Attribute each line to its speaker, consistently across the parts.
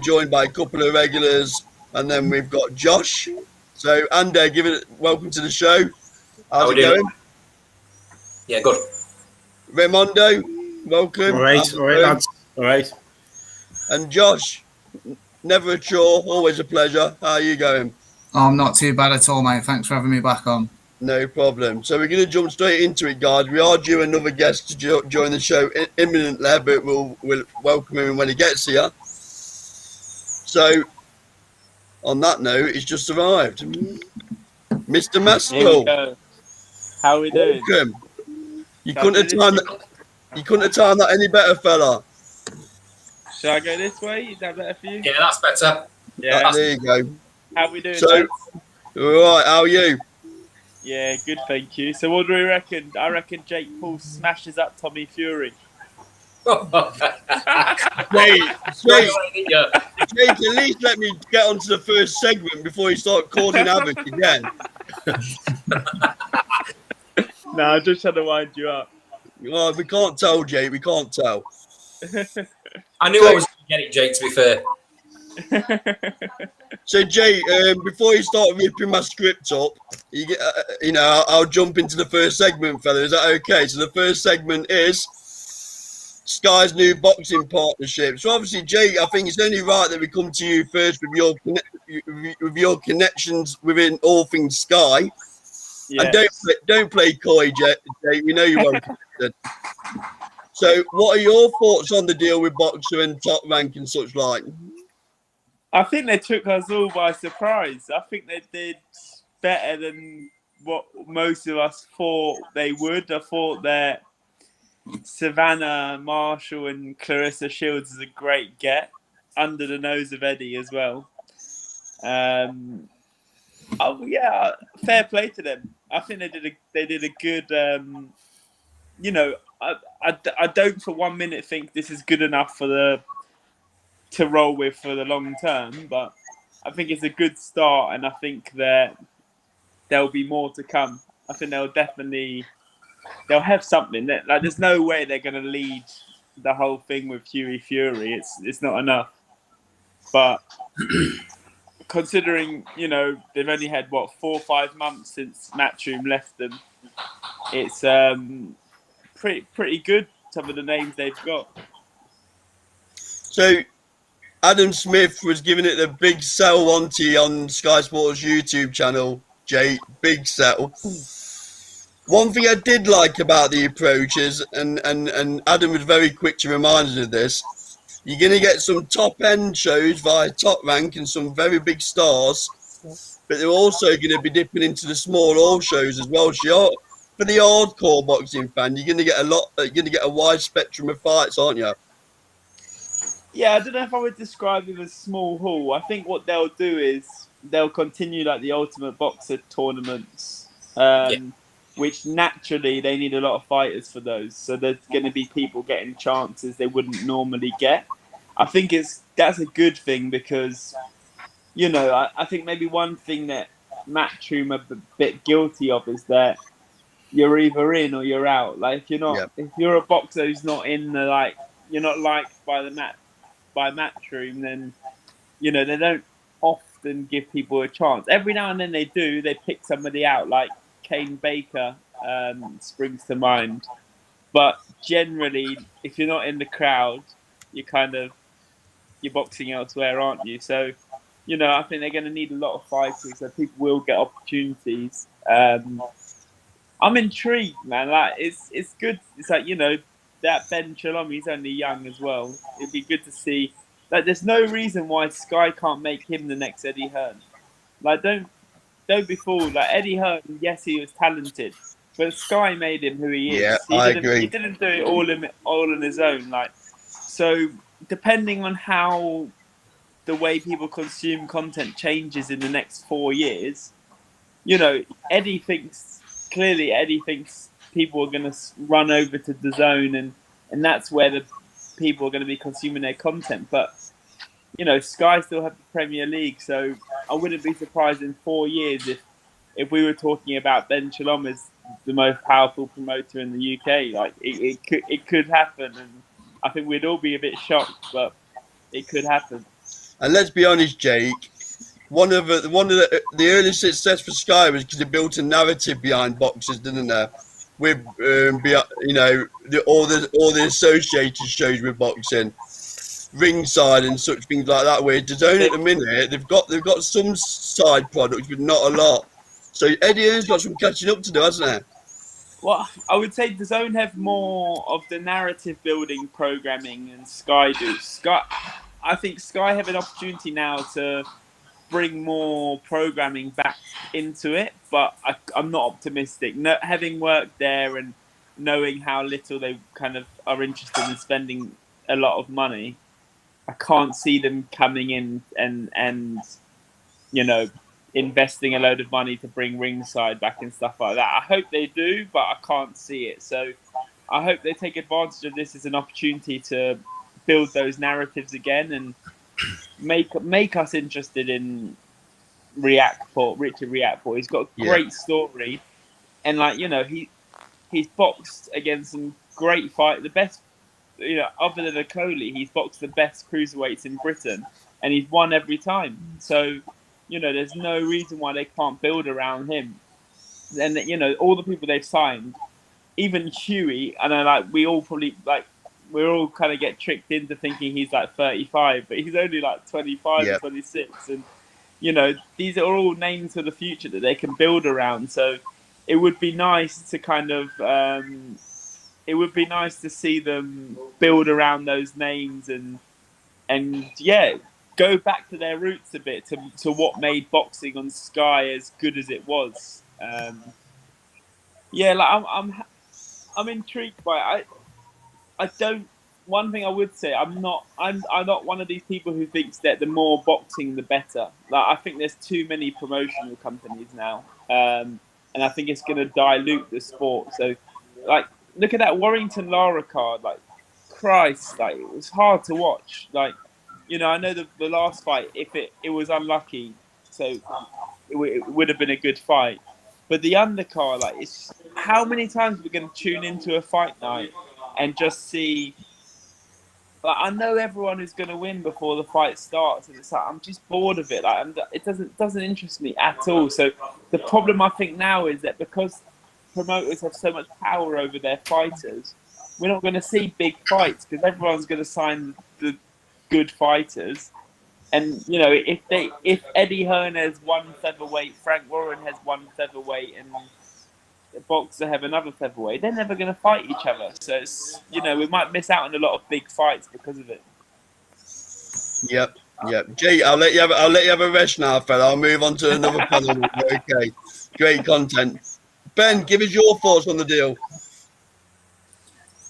Speaker 1: joined by a couple of regulars, and then we've got Josh. So, Andy, welcome to the show. How's it going?
Speaker 2: Yeah, good.
Speaker 1: Raimondo, welcome.
Speaker 3: All right, lads. All right.
Speaker 1: And Josh, never a chore, always a pleasure. How are you going?
Speaker 4: I'm not too bad at all, mate. Thanks for having me back on.
Speaker 1: No problem. So we're going to jump straight into it, guys. We are due another guest to join the show imminently, but we'll welcome him when he gets here. So, on that note, he's just arrived. Mr. Maskell.
Speaker 5: How are we doing?
Speaker 1: Welcome. You couldn't have timed that any better, fella.
Speaker 5: Shall I go this way? Is that better for you?
Speaker 2: Yeah, that's better.
Speaker 5: Yeah.
Speaker 1: There you go.
Speaker 5: How are we doing?
Speaker 1: So, all right, how are you?
Speaker 5: Yeah, good, thank you. So what do we reckon? I reckon Jake Paul smashes up Tommy Fury.
Speaker 1: Jake, at least let me get onto the first segment before you start causing havoc again.
Speaker 5: No, I'm just trying to wind you up.
Speaker 1: Oh, we can't tell, Jake. We can't tell.
Speaker 2: I knew I was going to get it, Jake, to be fair.
Speaker 1: So, Jay, before you start ripping my script up, I'll jump into the first segment, fella. Is that okay? So the first segment is Sky's new boxing partnership. So obviously, Jay, I think it's only right that we come to you first with your connections within all things Sky. Yeah. And don't play coy, Jay. We know you won't. So, what are your thoughts on the deal with Boxer and Top Rank and such like?
Speaker 5: I think they took us all by surprise. I think they did better than what most of us thought they would. I thought that Savannah Marshall and Clarissa Shields is a great get under the nose of Eddie as well. Fair play to them. I think they did a good. I don't for 1 minute think this is good enough to roll with for the long term, but I think it's a good start, and I think that there'll be more to come. I think they'll have something. There's no way they're going to lead the whole thing with Hughie Fury. It's not enough. But considering they've only had 4 or 5 months since Matchroom left them, it's pretty good. Some of the names they've got.
Speaker 1: So, Adam Smith was giving it a big sell on Sky Sports YouTube channel. Jay, big sell. One thing I did like about the approach is, and Adam was very quick to remind us of this, you're going to get some top-end shows via Top Rank and some very big stars, but they're also going to be dipping into the small all shows as well. So for the hardcore boxing fan, you're going to get a wide spectrum of fights, aren't you?
Speaker 5: Yeah, I don't know if I would describe it as small hall. I think what they'll do is they'll continue like the Ultimate Boxer tournaments, which naturally they need a lot of fighters for those. So there's going to be people getting chances they wouldn't normally get. I think that's a good thing because, I think maybe one thing that Matchroom are a bit guilty of is that you're either in or you're out. Like if you're a boxer who's not in the you're not liked by Matchroom, then they don't often give people a chance. Every now and then they do. They pick somebody out, like Kane Baker springs to mind. But generally, if you're not in the crowd, you're boxing elsewhere, aren't you? So, I think they're going to need a lot of fighters, so people will get opportunities. I'm intrigued, man. It's good. It's that Ben Shalom, he's only young as well. It'd be good to see. There's no reason why Sky can't make him the next Eddie Hearn. Don't be fooled. Eddie Hearn, yes, he was talented, but Sky made him who he is.
Speaker 1: Yeah, I agree.
Speaker 5: He didn't do it all on his own. So depending on how the way people consume content changes in the next 4 years, Eddie thinks people are going to run over to DAZN and that's where the people are going to be consuming their content. But, Sky still have the Premier League, so I wouldn't be surprised in 4 years if we were talking about Ben Shalom as the most powerful promoter in the UK. It could happen, and I think we'd all be a bit shocked, but it could happen.
Speaker 1: And let's be honest, Jake. One of the early success for Sky was because they built a narrative behind boxers, didn't they? With all the associated shows with boxing, Ringside and such things like that. Where DAZN at the minute they've got some side products, but not a lot. So Eddie Hearn's got some catching up to do, hasn't he?
Speaker 5: Well, I would say DAZN have more of the narrative building programming than Sky do. I think Sky have an opportunity now to bring more programming back into it, but I'm not optimistic. Having worked there and knowing how little they kind of are interested in spending a lot of money, I can't see them coming in and investing a load of money to bring Ringside back and stuff like that. I hope they do, but I can't see it. So I hope they take advantage of this as an opportunity to build those narratives again and make us interested in Richard Riakporhe. He's got a great story, and he's boxed against some great fight. The best, other than Okolie, he's boxed the best cruiserweights in Britain, and he's won every time. So, there's no reason why they can't build around him. And all the people they've signed, even Huey, I know we're all kind of get tricked into thinking he's 35, but he's only 25 or 26. And, these are all names for the future that they can build around. So it would be nice to see them build around those names and go back to their roots a bit to what made boxing on Sky as good as it was. I'm intrigued by it. I don't. One thing I would say, I'm not one of these people who thinks that the more boxing, the better. I think there's too many promotional companies now, and I think it's going to dilute the sport. So, look at that Warrington Lara card. Christ, it was hard to watch. I know the last fight, if it was unlucky, so it would have been a good fight. But the undercard, it's how many times we're going to tune into a fight night and just see. I know everyone is going to win before the fight starts, and it's I'm just bored of it. It doesn't interest me at all. So the problem I think now is that because promoters have so much power over their fighters, we're not going to see big fights because everyone's going to sign the good fighters. And if Eddie Hearn has one featherweight, Frank Warren has one featherweight, and the Boxer have another featherweight, they're never going to fight each other. So it's, we might miss out on a lot of big fights because of it.
Speaker 1: Yep. Jay, I'll let you have a rest now, fella. I'll move on to another panel. Okay, great content. Ben, give us your thoughts on the deal.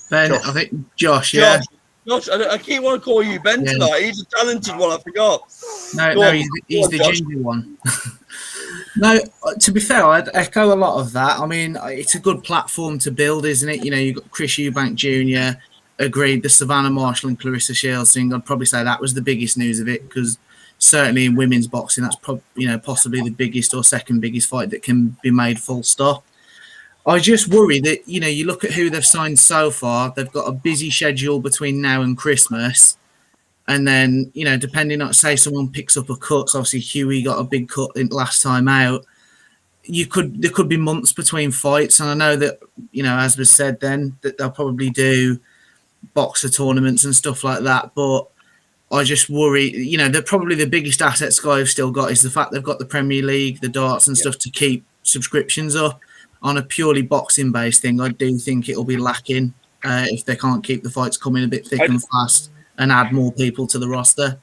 Speaker 4: Ben,
Speaker 3: Josh.
Speaker 4: I think Josh, yeah.
Speaker 1: Josh, I keep wanting to call you Ben tonight. He's a talented one. I forgot.
Speaker 4: No, he's the ginger one. No, to be fair, I'd echo a lot of that. I mean, it's a good platform to build, isn't it? You've got Chris Eubank Jr. Agreed. The Savannah Marshall and Clarissa Shields thing, I'd probably say that was the biggest news of it, because certainly in women's boxing, that's possibly the biggest or second biggest fight that can be made full stop. I just worry that, you look at who they've signed so far, they've got a busy schedule between now and Christmas. And then, depending on, say someone picks up a cut, so obviously Huey got a big cut last time out. There could be months between fights. And I know that, as was said then, that they'll probably do boxer tournaments and stuff like that. But I just worry, they're probably the biggest asset Sky have still got is the fact they've got the Premier League, the darts and stuff to keep subscriptions up. On a purely boxing-based thing, I do think it'll be lacking if they can't keep the fights coming a bit thick and fast and add more people to the roster.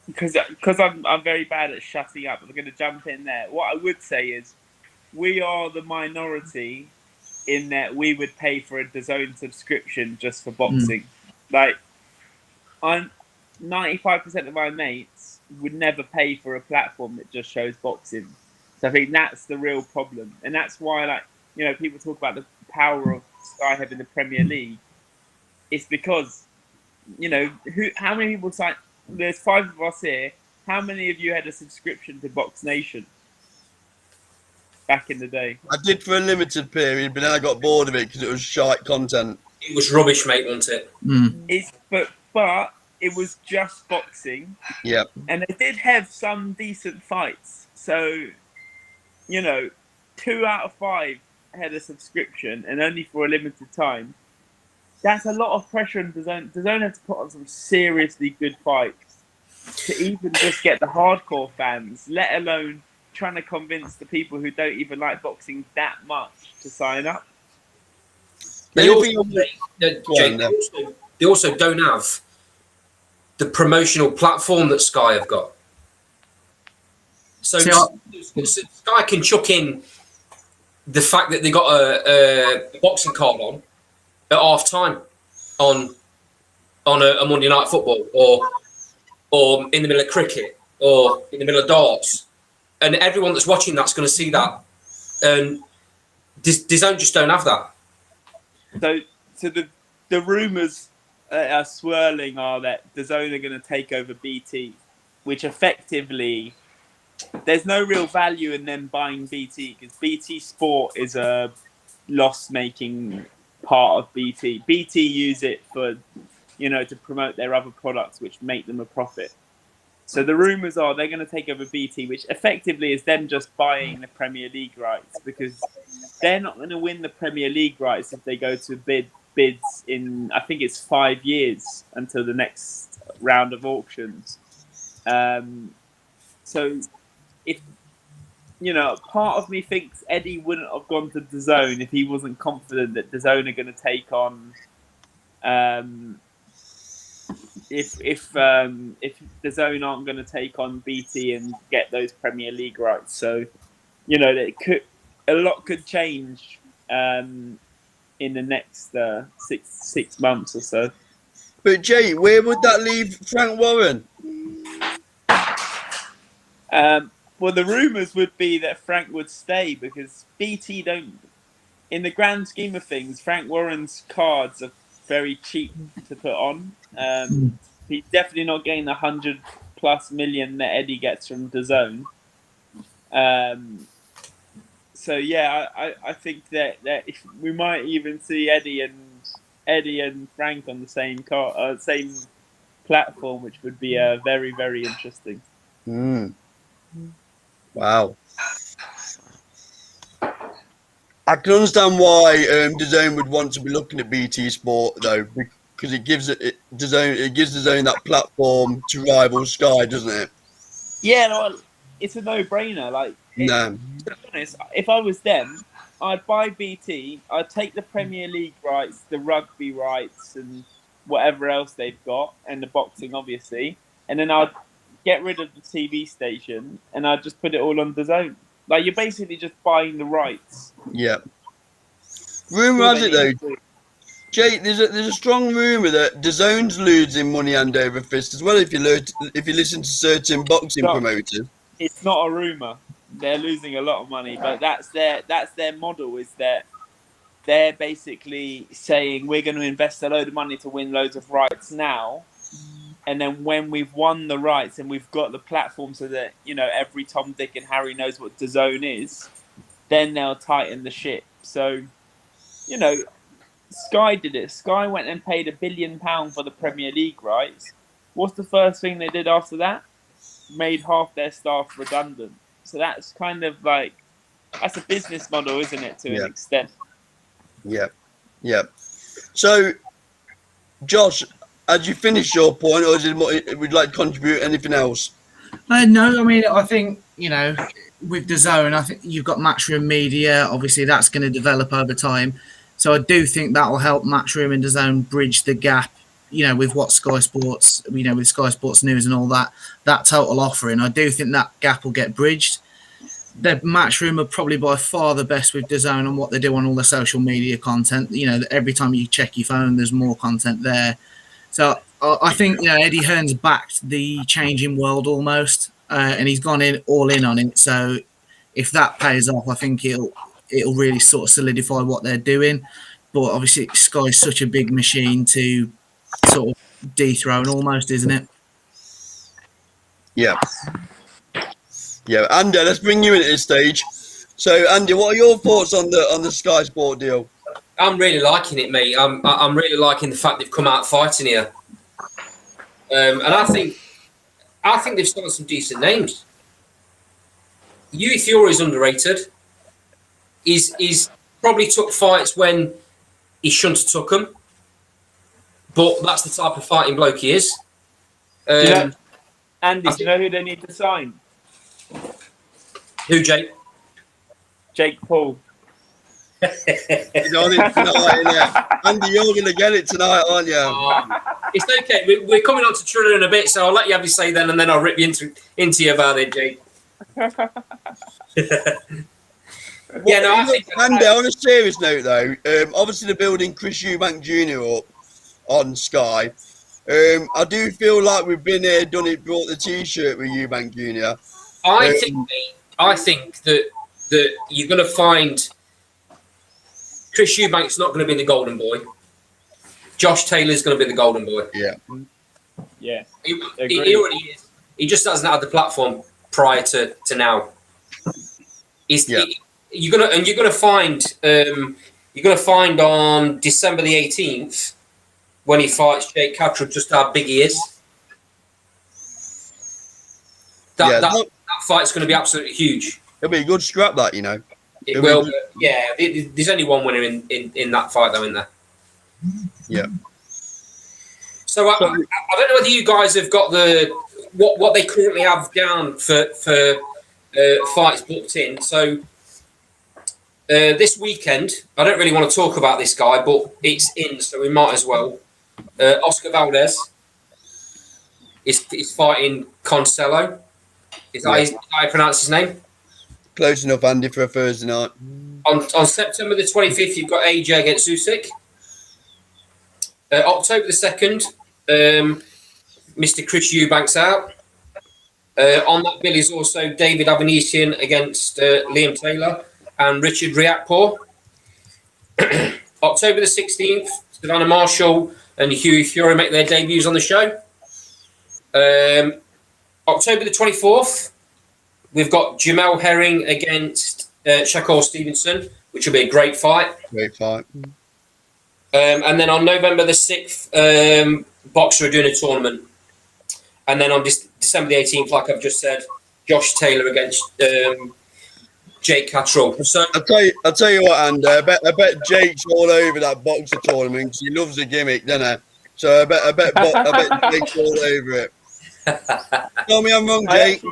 Speaker 5: Because I'm very bad at shutting up. I'm going to jump in there. What I would say is we are the minority in that we would pay for a DAZN subscription just for boxing. I'm 95% of my mates would never pay for a platform that just shows boxing. So I think that's the real problem. And that's why, people talk about the power of Sky having the Premier League. It's because, how many people sign? There's 5 of us here. How many of you had a subscription to Box Nation back in the day?
Speaker 1: I did for a limited period, but then I got bored of it because it was shite content.
Speaker 2: It was rubbish, mate, wasn't it?
Speaker 5: But it was just boxing,
Speaker 1: Yeah.
Speaker 5: and they did have some decent fights. So, 2 out of 5 had a subscription, and only for a limited time. That's a lot of pressure on DAZN. DAZN have to put on some seriously good fights to even just get the hardcore fans, let alone trying to convince the people who don't even like boxing that much to sign up.
Speaker 2: They also,
Speaker 1: Jake,
Speaker 2: they also don't have the promotional platform that Sky have got. So Sky can chuck in the fact that they got a boxing card on at half time on a Monday Night Football, or in the middle of cricket, or in the middle of darts, and everyone that's watching that's going to see that. And DAZN just don't have that.
Speaker 5: So the rumours are swirling are that DAZN are going to take over BT, which effectively there's no real value in them buying BT because BT Sport is a loss-making part of BT. BT use it for, to promote their other products, which make them a profit. So the rumours are they're going to take over BT, which effectively is them just buying the Premier League rights because they're not going to win the Premier League rights if they go to bids in, I think it's 5 years until the next round of auctions. So if, part of me thinks Eddie wouldn't have gone to DAZN if he wasn't confident that DAZN are going to take on, if DAZN aren't going to take on BT and get those Premier League rights. So, a lot could change in the next 6 months or so.
Speaker 1: But Jay, where would that leave Frank Warren?
Speaker 5: Well, the rumours would be that Frank would stay because BT don't, in the grand scheme of things, Frank Warren's cards are very cheap to put on. He's definitely not getting the 100+ million that Eddie gets from DAZN. So yeah, I think that if we might even see Eddie and Frank on the same same platform, which would be very, very interesting.
Speaker 1: Wow. I can understand why DAZN would want to be looking at BT Sport though, because it gives DAZN that platform to rival Sky, doesn't it?
Speaker 5: Yeah, no, it's a no-brainer. To be honest, if I was them, I'd buy BT. I'd take the Premier League rights, the rugby rights, and whatever else they've got, and the boxing, obviously, and then I'd get rid of the TV station and I'd just put it all on DAZN. You're basically just buying the rights.
Speaker 1: Yeah. Rumour has it though, Jay, there's a strong rumour that DAZN's losing money hand over fist as well. If you listen to certain boxing promoters,
Speaker 5: it's not a rumour. They're losing a lot of money, but that's their model. Is that they're basically saying we're going to invest a load of money to win loads of rights now, and then when we've won the rights and we've got the platform so that every Tom, Dick, and Harry knows what DAZN is, then they'll tighten the ship. So, Sky did it. Sky went and paid £1 billion for the Premier League rights. What's the first thing they did after that? Made half their staff redundant. So that's kind of that's a business model, isn't it, to an extent? Yeah.
Speaker 1: So, Josh, had you finished your point, or would you like to contribute anything else?
Speaker 4: No, I mean, I think, with DAZN, I think you've got Matchroom Media. Obviously, that's going to develop over time. So I do think that will help Matchroom and DAZN bridge the gap, with what Sky Sports, with Sky Sports News and all that total offering. I do think that gap will get bridged. The Matchroom are probably by far the best with DAZN on what they do on all the social media content. Every time you check your phone, there's more content there. So I think Eddie Hearn's backed the changing world almost, and he's gone all in on it. So if that pays off, I think it'll really sort of solidify what they're doing. But obviously, Sky's such a big machine to sort of dethrone almost, isn't it?
Speaker 1: Yeah. Andy, let's bring you in at this stage. So, Andy, what are your thoughts on the Sky Sport deal?
Speaker 2: I'm really liking it, mate. I'm really liking the fact they've come out fighting here. And I think they've started some decent names. Yui Fury is underrated. He's probably took fights when he shouldn't have took them, but that's the type of fighting bloke he is.
Speaker 5: Andy, do you know who they need to sign?
Speaker 2: Who, Jake?
Speaker 5: Jake Paul.
Speaker 1: He's on it tonight, innit? Andy, you're going to get it tonight, aren't you?
Speaker 2: It's okay. We're coming on to Triller in a bit, so I'll let you have your say then, and then I'll rip you into you about it, Jake. Yeah, no, I think.
Speaker 1: Andy, on a serious note, though, obviously they're building Chris Eubank Jr. up on Sky. I do feel like we've been there, done it, brought the T-shirt with Eubank Jr.
Speaker 2: I think that you're going to find Chris Eubank's not going to be the golden boy. Josh Taylor's going to be the golden boy.
Speaker 1: Yeah.
Speaker 5: Yeah.
Speaker 2: He already is. He just hasn't had the platform prior to now. You're gonna find on December the 18th when he fights Jake Cattrall just how big he is. That fight's going to be absolutely huge.
Speaker 1: It'll be a good scrap, that, you know.
Speaker 2: It will. Yeah, there's only one winner in that fight, though, isn't there?
Speaker 1: Yeah.
Speaker 2: So I don't know whether you guys have got what they currently have down for fights booked in. So this weekend, I don't really want to talk about this guy, but it's in, so we might as well. Oscar Valdez is fighting Cancelo. Is that how you pronounce his name?
Speaker 1: Close enough, Andy, for a Thursday night.
Speaker 2: On September the 25th, you've got AJ against Usyk. October the 2nd, Mr. Chris Eubanks out. On that bill is also David Avanesian against Liam Taylor and Richard Riakporhe. October the 16th, Savannah Marshall and Hughie Fury make their debuts on the show. October the 24th, we've got Jamel Herring against Shakur Stevenson, which will be a great fight.
Speaker 1: Great fight.
Speaker 2: And then on November the 6th, Boxer are doing a tournament. And then on December the 18th, like I've just said, Josh Taylor against Jake Cattrall. So
Speaker 1: I'll tell you what, Andy, I bet Jake's all over that Boxer tournament because he loves a gimmick, doesn't he? So I bet Jake's all over it. Tell me I'm wrong, Jake.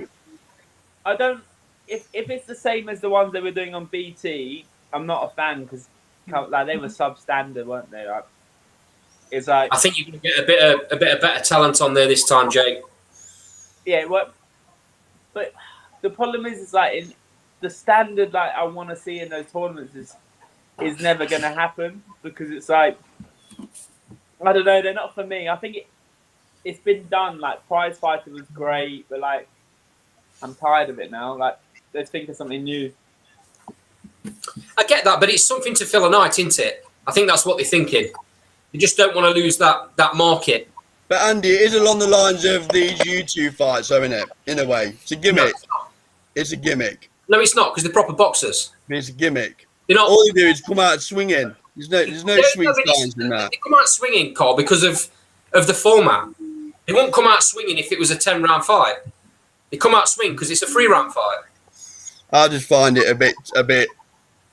Speaker 5: I don't. If it's the same as the ones they were doing on BT, I'm not a fan because like they were substandard, weren't they? Like, it's like
Speaker 2: I think you're going to get a bit of better talent on there this time, Jake.
Speaker 5: Yeah, well, but the problem is like in the standard like I want to see in those tournaments is never going to happen because it's like I don't know, they're not for me. I think it's been done. Like Prize Fighter was great, but like I'm tired of it now. Like let's think of something new.
Speaker 2: I get that, but it's something to fill a night, isn't it? I think that's what they're thinking. They just don't want to lose that market.
Speaker 1: But Andy, it is along the lines of these YouTube fights, though, isn't it? In a way, it's a gimmick.
Speaker 2: No,
Speaker 1: it's a gimmick.
Speaker 2: No, it's not because they're proper boxers.
Speaker 1: It's a gimmick.
Speaker 2: They're not.
Speaker 1: All you do is come out swinging. There's no sweet signs in that.
Speaker 2: They come out swinging, Carl, because of the format. They won't come out swinging if it was a 10-round fight. They come out swinging because it's a 3-round fight.
Speaker 1: I just find it a bit.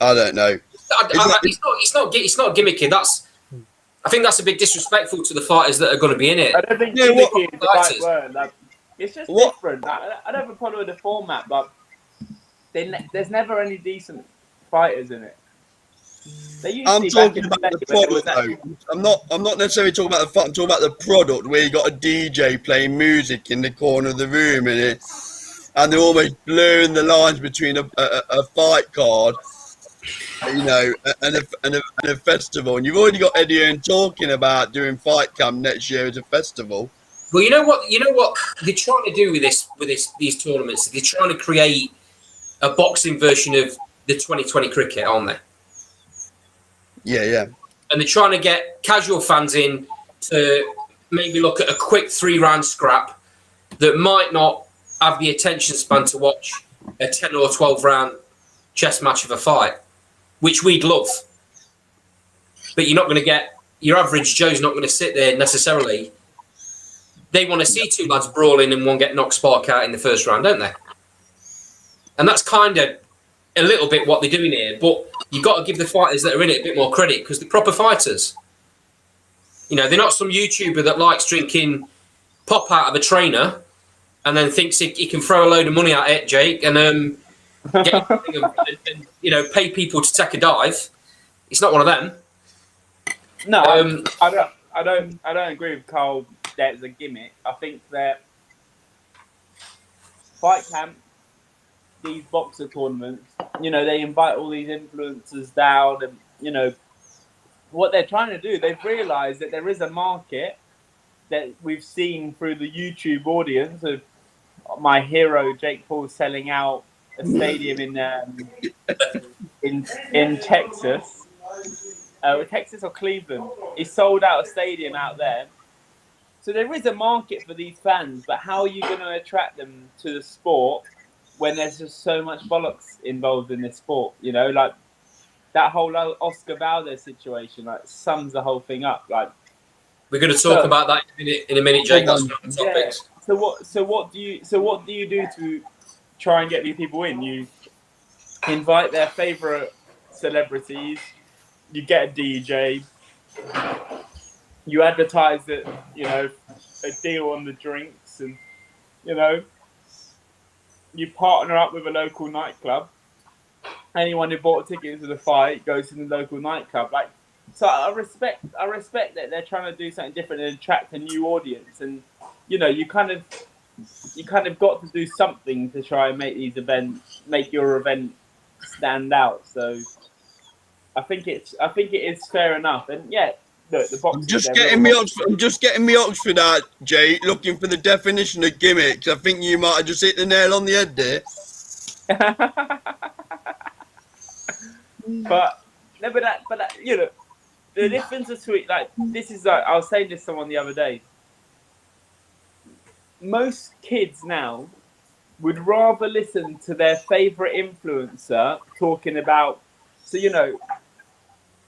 Speaker 1: I don't know.
Speaker 2: It's not gimmicky. I think that's a bit disrespectful to the fighters that are going to be in it.
Speaker 5: I don't think gimmicky is the right word. Like, it's just different. I don't have a problem with the format, but there's never any decent fighters in it.
Speaker 1: I'm talking about the product, though. I'm not necessarily talking about the fight. I'm talking about the product where you got a DJ playing music in the corner of the room and they're almost blurring the lines between a fight card, you know, and a festival. And you've already got Eddie Hearn talking about doing Fight Camp next year as a festival.
Speaker 2: Well, you know what they're trying to do with these tournaments. They're trying to create a boxing version of the 2020 cricket, aren't they?
Speaker 1: Yeah.
Speaker 2: And they're trying to get casual fans in to maybe look at a quick 3-round scrap that might not have the attention span to watch a 10 or 12 round chess match of a fight, which we'd love. But you're not going to get your average Joe's not going to sit there necessarily they want to see two lads brawling and one get knocked spark out in the first round, don't they? And that's kind of a little bit what they're doing here. But you've got to give the fighters that are in it a bit more credit because they're proper fighters. You know, they're not some YouTuber that likes drinking pop out of a trainer and then thinks he can throw a load of money at it, Jake, and get, and you know, pay people to take a dive. It's not one of them.
Speaker 5: No, I don't agree with Carl that it's a gimmick. I think that fight camp, these boxer tournaments, you know, they invite all these influencers down, and you know what they're trying to do. They've realised that there is a market that we've seen through the YouTube audience of my hero Jake Paul selling out a stadium in Texas. Texas or Cleveland. He sold out a stadium out there. So there is a market for these fans, but how are you going to attract them to the sport when there's just so much bollocks involved in this sport? You know, like that whole Oscar Valdez situation, like sums the whole thing up. Like
Speaker 2: we're going to talk about that in a minute, Jake. That's one of the topics.
Speaker 5: So what do you do to try and get these people in? You invite their favourite celebrities. You get a DJ. You advertise that, you know, a deal on the drinks, and you know, you partner up with a local nightclub. Anyone who bought a ticket to the fight goes to the local nightclub. Like, so I respect that they're trying to do something different and attract a new audience. And you know, you kind of got to do something to try and make your event stand out. So I think it is fair enough. And yeah, look, the boxing.
Speaker 1: I'm just getting me Oxford out, Jay. Looking for the definition of gimmicks. I think you might have just hit the nail on the head there. but you know, the difference between like this is like I was saying to someone the other day. Most kids now would rather listen to their favorite influencer talking about. So you know.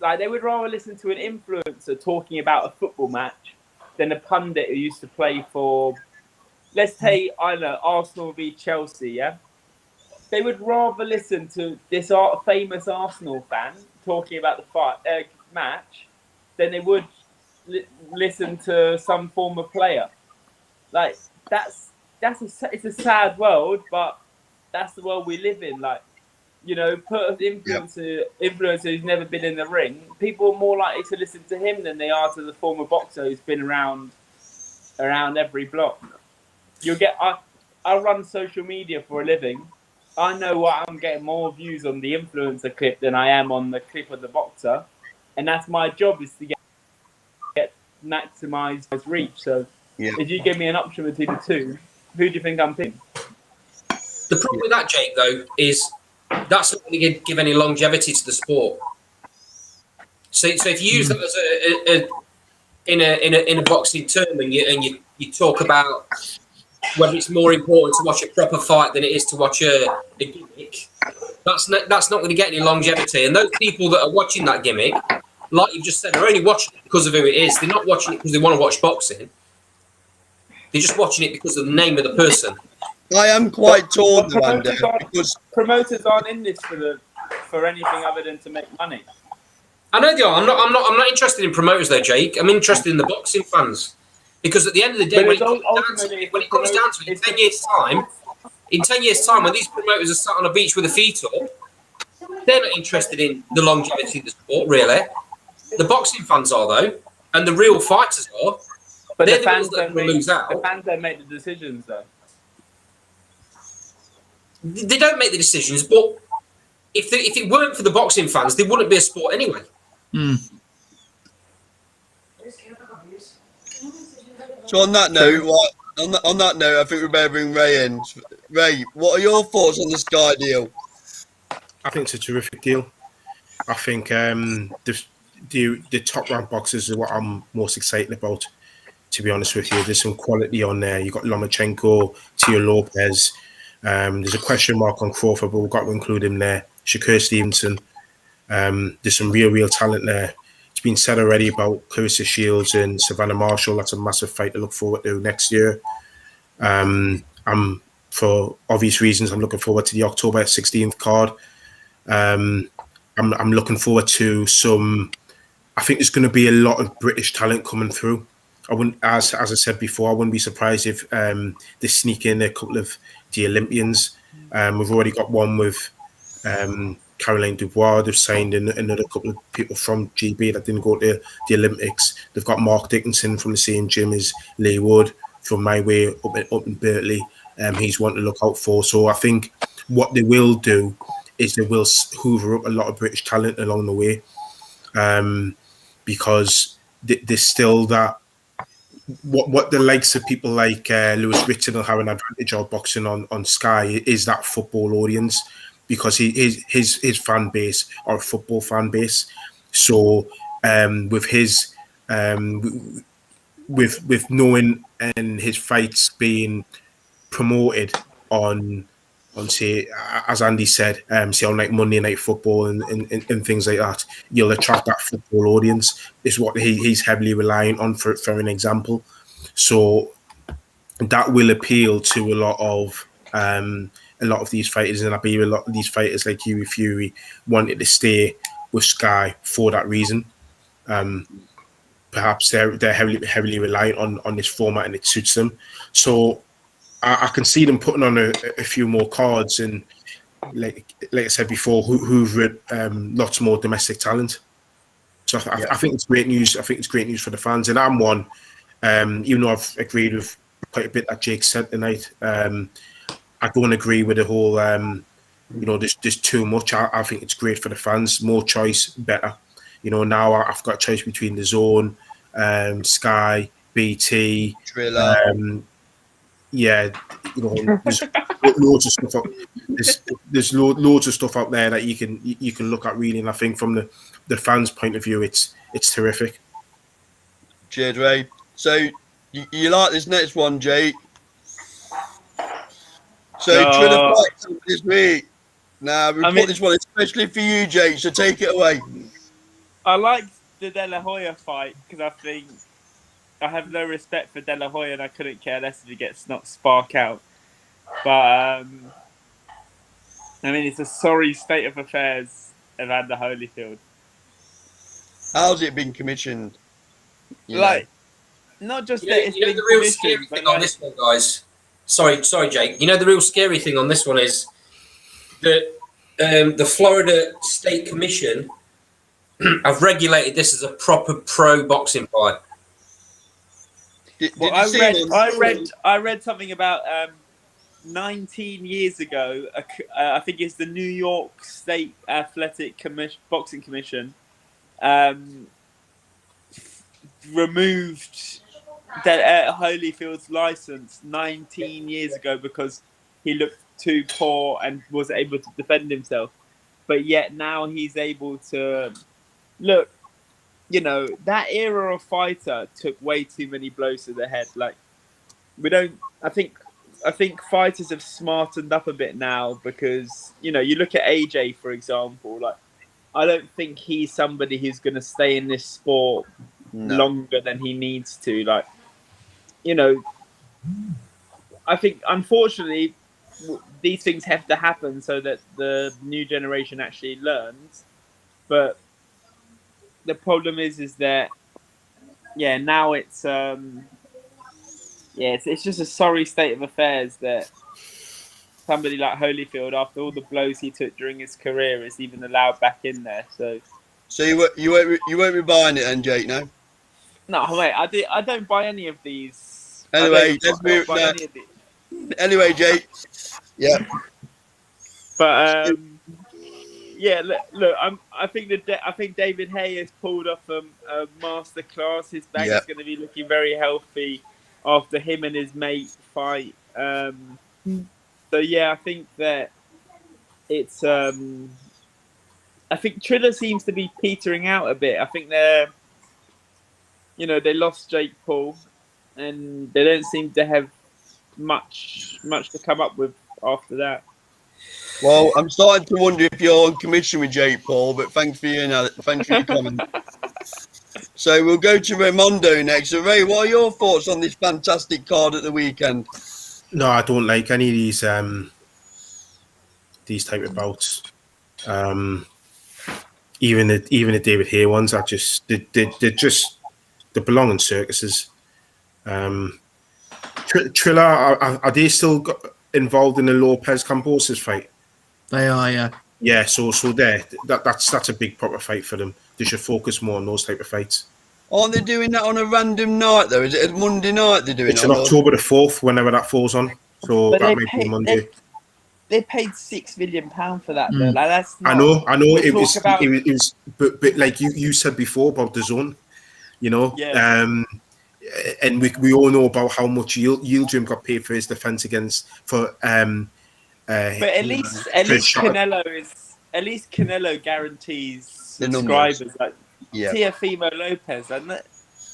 Speaker 1: Like they would rather listen to an influencer talking about a football match than a pundit who used to play for, let's say, I don't know, Arsenal v Chelsea. Yeah, they would rather listen to this famous Arsenal fan talking about the match than they would listen to some former player. Like it's a sad world, but that's the world we live in. Like. You know, put an influencer who's never been in the ring. People are more likely to listen to him than they are to the former boxer who's been around every block. I run social media for a living. I know I'm getting more views on the influencer clip than I am on the clip of the boxer, and that's my job is to get maximize reach. So if you give me an option between the two, who do you think I'm picking?
Speaker 2: The problem with that, Jake, though, is that's not going to give any longevity to the sport. So if you use that as in a boxing term, and you talk about whether it's more important to watch a proper fight than it is to watch a gimmick, that's not going to get any longevity. And those people that are watching that gimmick, like you just said, are only watching it because of who it is. They're not watching it because they want to watch boxing. They're just watching it because of the name of the person.
Speaker 1: I am quite torn, Amanda, because
Speaker 5: promoters aren't in this for anything other than to make money.
Speaker 2: I know they are. I'm not interested in promoters though, Jake. I'm interested in the boxing fans because at the end of the day, when it comes down to it, in 10 years' time, when these promoters are sat on a beach with their feet up, they're not interested in the longevity of the sport. Really, the boxing fans are though, and the real fighters are.
Speaker 5: But
Speaker 2: they're
Speaker 5: the fans
Speaker 2: that will lose out.
Speaker 5: The fans don't make the decisions though.
Speaker 2: They don't make the decisions, but if it weren't for the boxing fans, there wouldn't be a sport anyway.
Speaker 1: So on that note, I think we better bring Ray in. Ray, what are your thoughts on the Sky deal?
Speaker 3: I think it's a terrific deal. I think the top ranked boxers is what I'm most excited about. To be honest with you, there's some quality on there. You got Lomachenko, Tio Lopez. There's a question mark on Crawford, but we've got to include him there. Shakur Stevenson. There's some real talent there it's been said already about Clarissa Shields and Savannah Marshall. That's a massive fight to look forward to next year. I'm, for obvious reasons, I'm looking forward to the October 16th card. I'm looking forward to some. I think there's going to be a lot of British talent coming through. I wouldn't, as I said before, I wouldn't be surprised if they sneak in a couple of the Olympians. We've already got one with Caroline Dubois. They've signed in another couple of people from GB that didn't go to the Olympics. They've got Mark Dickinson from the same gym as Lee Wood from my way up in Berkeley. He's one to look out for. So I think what they will do is they will hoover up a lot of British talent along the way, because there's still that. What the likes of people like Lewis Richard will have an advantage of boxing on Sky is that football audience, because his fan base are a football fan base. So with his with knowing and his fights being promoted on say, as Andy said, say on like Monday Night Football and things like that, you'll attract that football audience. Is what he's heavily relying on for an example. So that will appeal to a lot of these fighters, and I believe a lot of these fighters like Hughie Fury wanted to stay with Sky for that reason. Perhaps they're heavily reliant on this format, and it suits them. So I can see them putting on a few more cards, and like I said before, who've lots more domestic talent. So I think it's great news. I think it's great news for the fans, and I'm one. Even though I've agreed with quite a bit that Jake said tonight, I don't agree with the whole. There's too much. I think it's great for the fans. More choice, better. Now I've got a choice between the Zone, Sky, BT,
Speaker 1: Triller.
Speaker 3: There's loads of stuff. There's loads of stuff out there that you can look at really, and I think from the fans' point of view, it's terrific.
Speaker 1: Cheers, Ray. So you like this next one, Jake? So Triller fight this week. Now we put this one especially for you, Jake. So take it away.
Speaker 5: I like the De La Hoya fight because I think I have no respect for De La Hoya, and I couldn't care less if he gets knocked spark out. But it's a sorry state of affairs, Evander Holyfield.
Speaker 1: How's it been commissioned?
Speaker 5: Not just that it's been
Speaker 2: the real
Speaker 5: commissioned,
Speaker 2: scary thing
Speaker 5: but
Speaker 2: on this one, guys. Sorry, Jake. The real scary thing on this one is that the Florida State Commission have regulated this as a proper pro boxing fight.
Speaker 5: I read something about 19 years ago. I think it's the New York State Athletic Boxing Commission removed Holyfield's license 19 years ago because he looked too poor and was able to defend himself. But yet now he's able to look. That era of fighter took way too many blows to the head. I think fighters have smartened up a bit now because, you look at AJ, for example, I don't think he's somebody who's going to stay in this sport longer than he needs to. I think, unfortunately, these things have to happen so that the new generation actually learns. But the problem is that, now it's it's just a sorry state of affairs that somebody like Holyfield, after all the blows he took during his career, is even allowed back in there. So
Speaker 1: you won't be buying it, then, Jake? No.
Speaker 5: No, mate. I don't buy any of these.
Speaker 1: Anyway, let's move. Anyway, Jake. Yeah.
Speaker 5: But look. I think David Hay has pulled off a master class. His back is going to be looking very healthy after him and his mate fight. I think that it's. I think Triller seems to be petering out a bit. I think they're. They lost Jake Paul, and they don't seem to have much to come up with after that.
Speaker 1: Well, I'm starting to wonder if you're on commission with Jake Paul, but thanks for your comment. So we'll go to Raimondo next. So Ray, what are your thoughts on this fantastic card at the weekend?
Speaker 3: No, I don't like any of these type of bouts. Even the David Hay ones, they belong in circuses. Triller, are they still involved in the Lopez Cambosos fight?
Speaker 4: They are, yeah.
Speaker 3: Yeah, so that's a big proper fight for them. They should focus more on those type of fights.
Speaker 1: Aren't they doing that on a random night though? Is it a Monday night they're doing
Speaker 3: It's
Speaker 1: it
Speaker 3: on
Speaker 1: on?
Speaker 3: October the 4th, whenever that falls on. So
Speaker 5: But
Speaker 3: that might be Monday.
Speaker 5: They paid £6 million for that.
Speaker 4: Mm.
Speaker 5: Though. Like, that's not,
Speaker 3: I know.
Speaker 5: we
Speaker 3: It
Speaker 5: talk
Speaker 3: was,
Speaker 5: about-
Speaker 3: it was, but like you said before about the zone, you know.
Speaker 5: Yeah.
Speaker 3: And we all know about how much Yildirim got paid for his defense
Speaker 5: But at least Canelo guarantees
Speaker 1: The numbers.
Speaker 5: subscribers. Like
Speaker 1: Yeah.
Speaker 5: Teofimo Lopez, and that,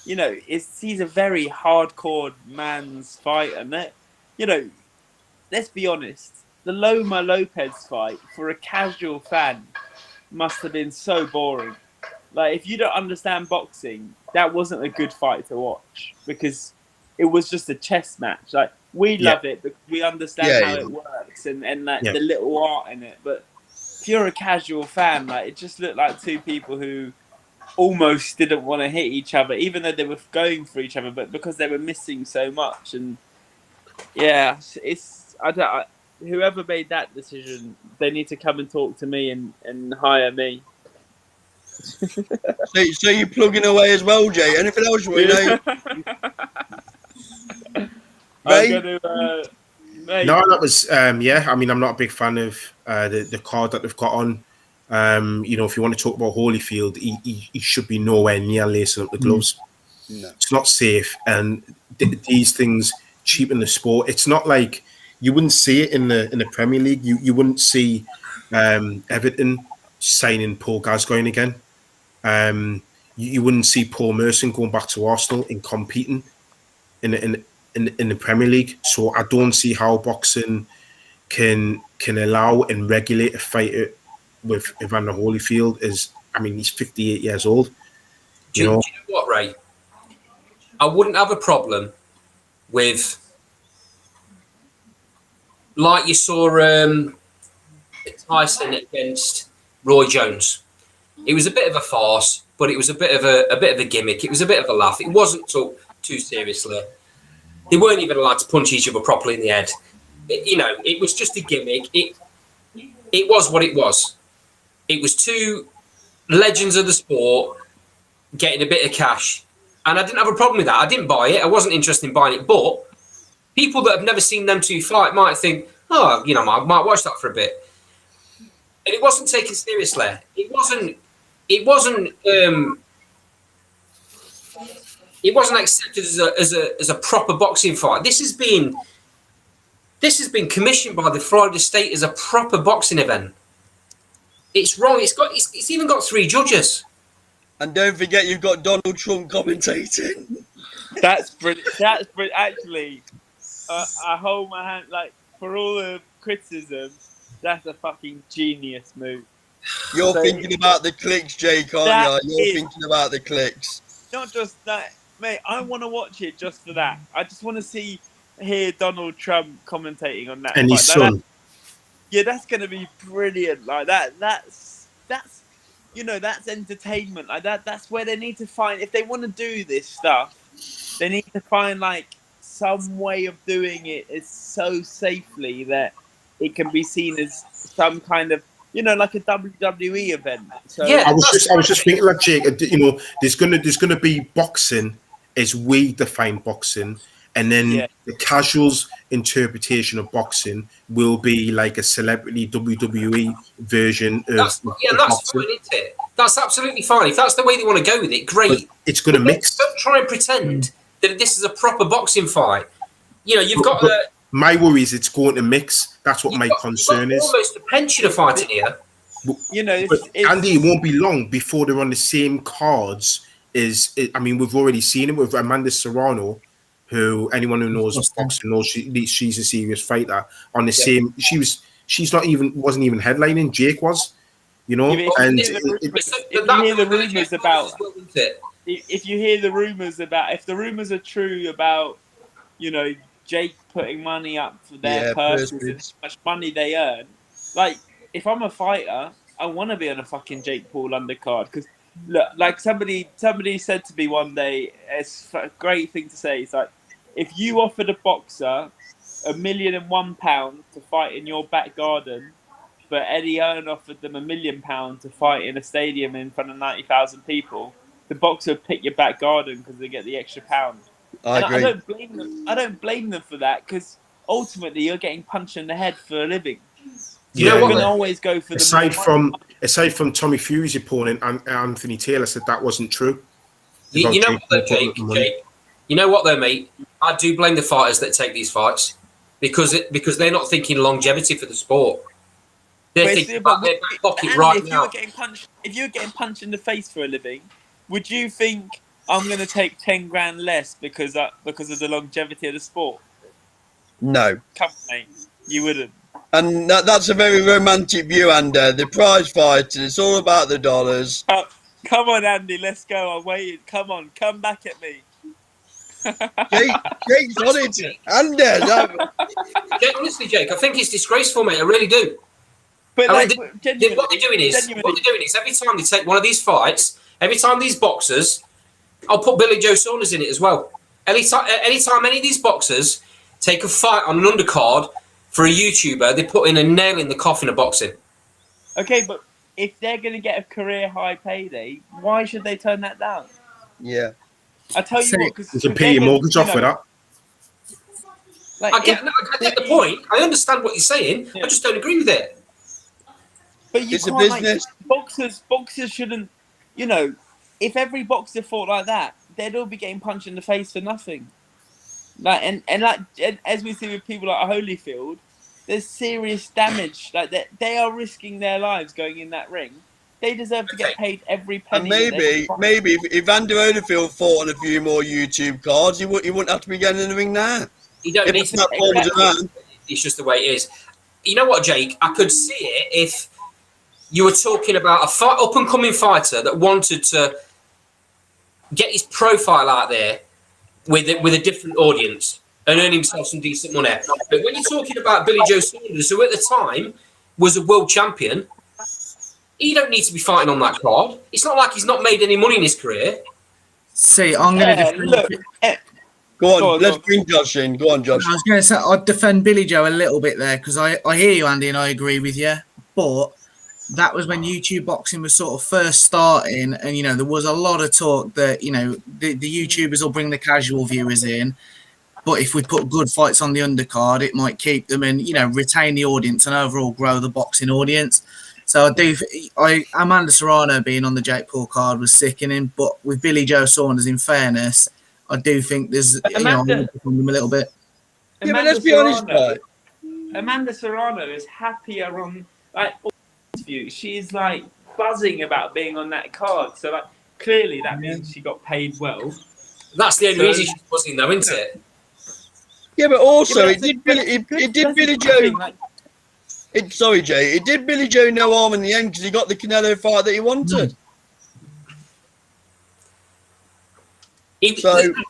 Speaker 5: you know, he's a very hardcore man's fight, and that, you know, let's be honest, the Loma Lopez fight for a casual fan must have been so boring. Like, if you don't understand boxing, that wasn't a good fight to watch because it was just a chess match. Like, we love it, but we understand how it works and like the little art in it. But if you're a casual fan, like, it just looked like two people who almost didn't want to hit each other, even though they were going for each other, but because they were missing so much. And yeah, whoever made that decision, they need to come and talk to me and hire me.
Speaker 1: So you're plugging away as well, Jay. Anything else you know?
Speaker 5: I'm gonna, mate.
Speaker 3: No, that was I mean, I'm not a big fan of the card that they've got on. You know, if you want to talk about Holyfield, he should be nowhere near lacing up the gloves.
Speaker 1: No.
Speaker 3: It's not safe, and these things cheapen the sport. It's not like you wouldn't see it in the Premier League. You wouldn't see Everton signing Paul Gascoigne again. You wouldn't see Paul Merson going back to Arsenal and competing in the Premier League. So I don't see how boxing can allow and regulate a fighter with Evander Holyfield. I mean, he's 58 years old.
Speaker 2: Do you know what, Ray? I wouldn't have a problem with, like you saw Tyson against Roy Jones. It was a bit of a farce, but it was a bit of a gimmick. It was a bit of a laugh. It wasn't took too seriously. They weren't even allowed to punch each other properly in the head. It was just a gimmick. It was what it was. It was two legends of the sport getting a bit of cash. And I didn't have a problem with that. I didn't buy it. I wasn't interested in buying it. But people that have never seen them two fight might think, I might watch that for a bit. And it wasn't taken seriously. It wasn't accepted as a proper boxing fight. This has been commissioned by the Florida State as a proper boxing event. It's wrong. It's even got 3 judges.
Speaker 1: And don't forget, you've got Donald Trump commentating.
Speaker 5: That's brilliant. That's brilliant. Actually, I hold my hand, like, for all the criticism, that's a fucking genius move.
Speaker 1: You're thinking about the clicks, Jake, aren't you? You're thinking about the clicks.
Speaker 5: Not just that, mate. I want to watch it just for that. I just want to hear Donald Trump commentating on that.
Speaker 3: And his son.
Speaker 5: That's going to be brilliant. Like that. That's entertainment. Like that. That's where they need to find, if they want to do this stuff, they need to find like some way of doing it is so safely that it can be seen as some kind of, like a WWE event. So
Speaker 3: I was just thinking, like, Jake, there's gonna be boxing as we define boxing, and then the casuals interpretation of boxing will be like a celebrity WWE version of
Speaker 2: that's
Speaker 3: boxing.
Speaker 2: fine, isn't it? That's absolutely fine. If that's the way they want to go with it, great.
Speaker 3: But it's going to mix.
Speaker 2: Don't try and pretend that this is a proper boxing fight. You've got
Speaker 3: my worry is it's going to mix. That's what my concern is.
Speaker 2: Almost a pensioner fighting here.
Speaker 3: But Andy, it won't be long before they're on the same cards. I mean, we've already seen it with Amanda Serrano, who anyone who knows boxing knows she's a serious fighter. On the same, she's wasn't even headlining. Jake was, and
Speaker 5: did you hear the rumors about? if you hear the rumors if the rumors are true about, Jake putting money up for their purses and how much money they earn, like, if I'm a fighter, I want to be on a fucking Jake Paul undercard because, look, like somebody said to me one day, it's a great thing to say. It's like, if you offered a boxer £1,000,001 to fight in your back garden, but Eddie Hearn offered them £1,000,000 to fight in a stadium in front of 90,000 people, the boxer would pick your back garden because they get the extra pound.
Speaker 1: I agree.
Speaker 5: I don't blame them. I don't blame them for that because ultimately you're getting punched in the head for a living.
Speaker 2: You know what?
Speaker 5: You can always go for the
Speaker 3: aside from Tommy Fury's opponent and Anthony Taylor said that wasn't true.
Speaker 2: You know what though, Jake? You know what though, mate? I do blame the fighters that take these fights because they're not thinking longevity for the sport. They're thinking about their back pocket right now.
Speaker 5: If you were getting punched in the face for a living, would you think I'm going to take 10 grand less because of the longevity of the sport?
Speaker 1: No.
Speaker 5: Come on, mate. You wouldn't.
Speaker 1: And that's a very romantic view, Andy. The prize fighting, it's all about the dollars.
Speaker 5: Come on, Andy, let's go. I'm waiting. Come on, come back at me.
Speaker 1: Jake's on it. Andy.
Speaker 2: Honestly, Jake, I think it's disgraceful, mate. I really do.
Speaker 5: But
Speaker 2: what they're doing is every time they take one of these fights, every time these boxers, I'll put Billy Joe Saunders in it as well. Anytime any of these boxers take a fight on an undercard for a YouTuber, they're putting a nail in the coffin of boxing.
Speaker 5: Okay, but if they're going to get a career high payday, why should they turn that down?
Speaker 1: Yeah.
Speaker 5: I tell you what, because
Speaker 3: you can pay your mortgage off with that.
Speaker 5: Like,
Speaker 2: I get the point. I understand what you're saying. Yeah. I just don't agree with it.
Speaker 5: But you
Speaker 1: it's
Speaker 5: can't,
Speaker 1: a business.
Speaker 5: Boxers shouldn't. If every boxer fought like that, they'd all be getting punched in the face for nothing. And as we see with people like Holyfield, there's serious damage. Like they are risking their lives going in that ring. They deserve to get paid every penny.
Speaker 1: And maybe if Andy Holyfield fought on a few more YouTube cards, he wouldn't have to be getting in the ring now.
Speaker 2: You don't need to. It's just the way it is. You know what, Jake? I could see it if you were talking about a up-and-coming fighter that wanted to get his profile out there with a different audience and earn himself some decent money. But when you're talking about Billy Joe Saunders, who at the time was a world champion, he don't need to be fighting on that card. It's not like he's not made any money in his career.
Speaker 4: See, I'm going to
Speaker 1: Go on, let's bring Josh in. Go on, Josh.
Speaker 4: I was going to say, I'd defend Billy Joe a little bit there because I hear you, Andy, and I agree with you. But that was when YouTube boxing was sort of first starting, and there was a lot of talk that the YouTubers will bring the casual viewers in, but if we put good fights on the undercard, it might keep them and retain the audience and overall grow the boxing audience. So Amanda Serrano being on the Jake Paul card was sickening, but with Billy Joe Saunders, in fairness, I do think there's I'm them a little bit.
Speaker 1: Yeah, but let's be honest, right?
Speaker 5: Amanda Serrano is happier on interview. She's buzzing about being on that card. So clearly that means she got paid well.
Speaker 2: That's the only reason she's buzzing, though, isn't it?
Speaker 1: Yeah, but also it did Billy Joe. Sorry, Jay. It did Billy Joe no harm in the end because he got the Canelo fight that he wanted.
Speaker 2: The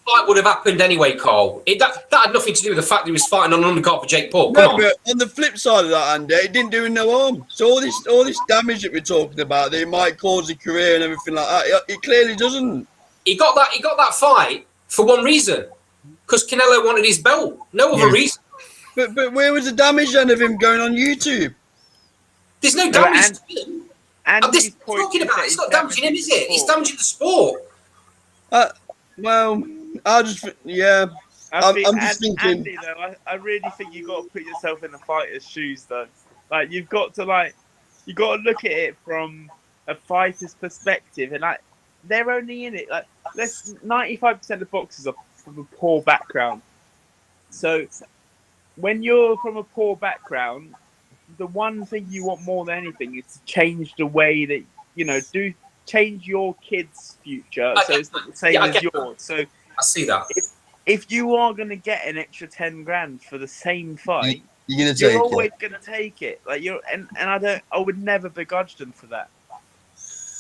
Speaker 2: fight would have happened anyway, Carl. That had nothing to do with the fact that he was fighting on an undercard for Jake Paul.
Speaker 1: No, but on the flip side of that, Andy, it didn't do him no harm. So all this damage that we're talking about, that it might cause a career and everything like that, it clearly doesn't.
Speaker 2: He got that fight for one reason, because Canelo wanted his belt. No other reason.
Speaker 1: But where was the damage then of him going on YouTube?
Speaker 2: There's no damage to him. It's not damaging him, is it? It's damaging the sport.
Speaker 1: Well, I'm just thinking.
Speaker 5: Andy, though, I really think you got to put yourself in the fighter's shoes, though. You've got to look at it from a fighter's perspective, and they're only in it. 95% of boxers are from a poor background. So when you're from a poor background, the one thing you want more than anything is to change the way that change your kids' future, so it's not the same as yours. So
Speaker 2: I see that.
Speaker 5: If you are going to get an extra 10 grand for the same fight,
Speaker 1: you're
Speaker 5: always going to take it. I would never begrudge them for that.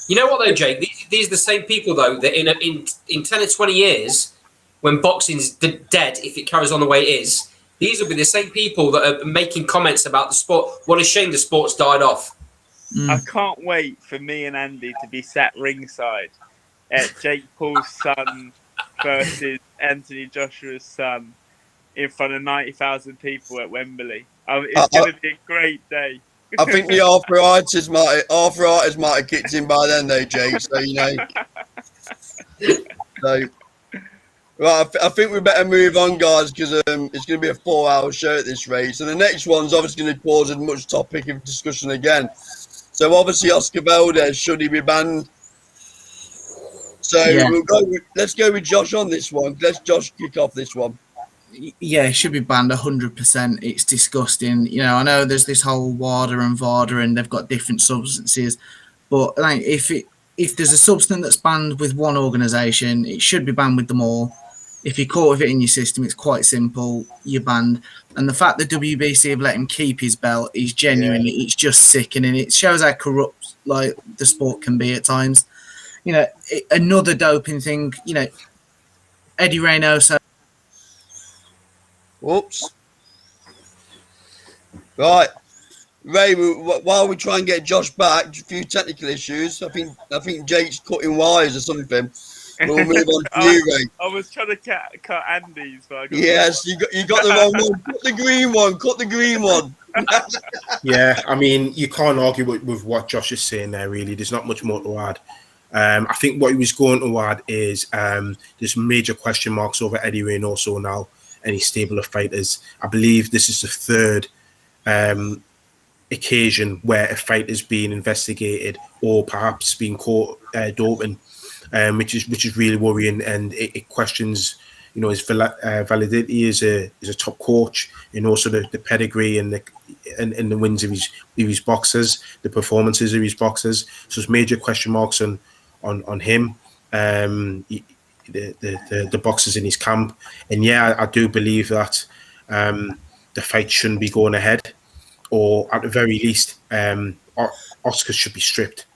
Speaker 2: You know what though, Jake? These are the same people though that in 10 or 20 years, when boxing's dead, if it carries on the way it is, these will be the same people that are making comments about the sport. What a shame the sport's died off.
Speaker 5: I can't wait for me and Andy to be sat ringside at Jake Paul's son versus Anthony Joshua's son in front of 90,000 people at Wembley. It's going to be a great day.
Speaker 1: I think the arthritis might have kicked in by then, though, Jake. So you know. So, right, I think we better move on, guys, because it's going to be a 4-hour show at this rate. So the next one's obviously going to cause as much topic of discussion again. So obviously, Oscar Valdez, should he be banned? So let's go with Josh on this one. Let's Josh kick off this one.
Speaker 4: Yeah, it should be banned 100%. It's disgusting. You know, I know there's this whole WADA and VADA and they've got different substances, but like if there's a substance that's banned with one organisation, it should be banned with them all. If you're caught with it in your system, it's quite simple. You're banned. And the fact that WBC have let him keep his belt is genuinely, it's just sickening. It shows how corrupt like the sport can be at times. You know, another doping thing. You know, Eddie Reynoso.
Speaker 1: Whoops. Right, Ray. While we try and get Josh back, a few technical issues. I think Jake's cutting wires or something. We'll move on to you, Ray.
Speaker 5: I was trying to cut Andy's, but I got
Speaker 1: Yes, you got the wrong one. Cut the green one. Cut the green one.
Speaker 3: Yeah, I mean, you can't argue with what Josh is saying there, really. There's not much more to add. I think what he was going to add is there's major question marks over Eddie Reynoso now and his stable of fighters. I believe this is the third occasion where a fight is being investigated or perhaps being caught doping, which is really worrying, and it questions, you know, his validity as a top coach, and also the pedigree and the wins of his boxers, the performances of his boxers. So there's major question marks on him, the boxers in his camp, and yeah, I do believe that the fight shouldn't be going ahead, or at the very least, Oscar should be stripped.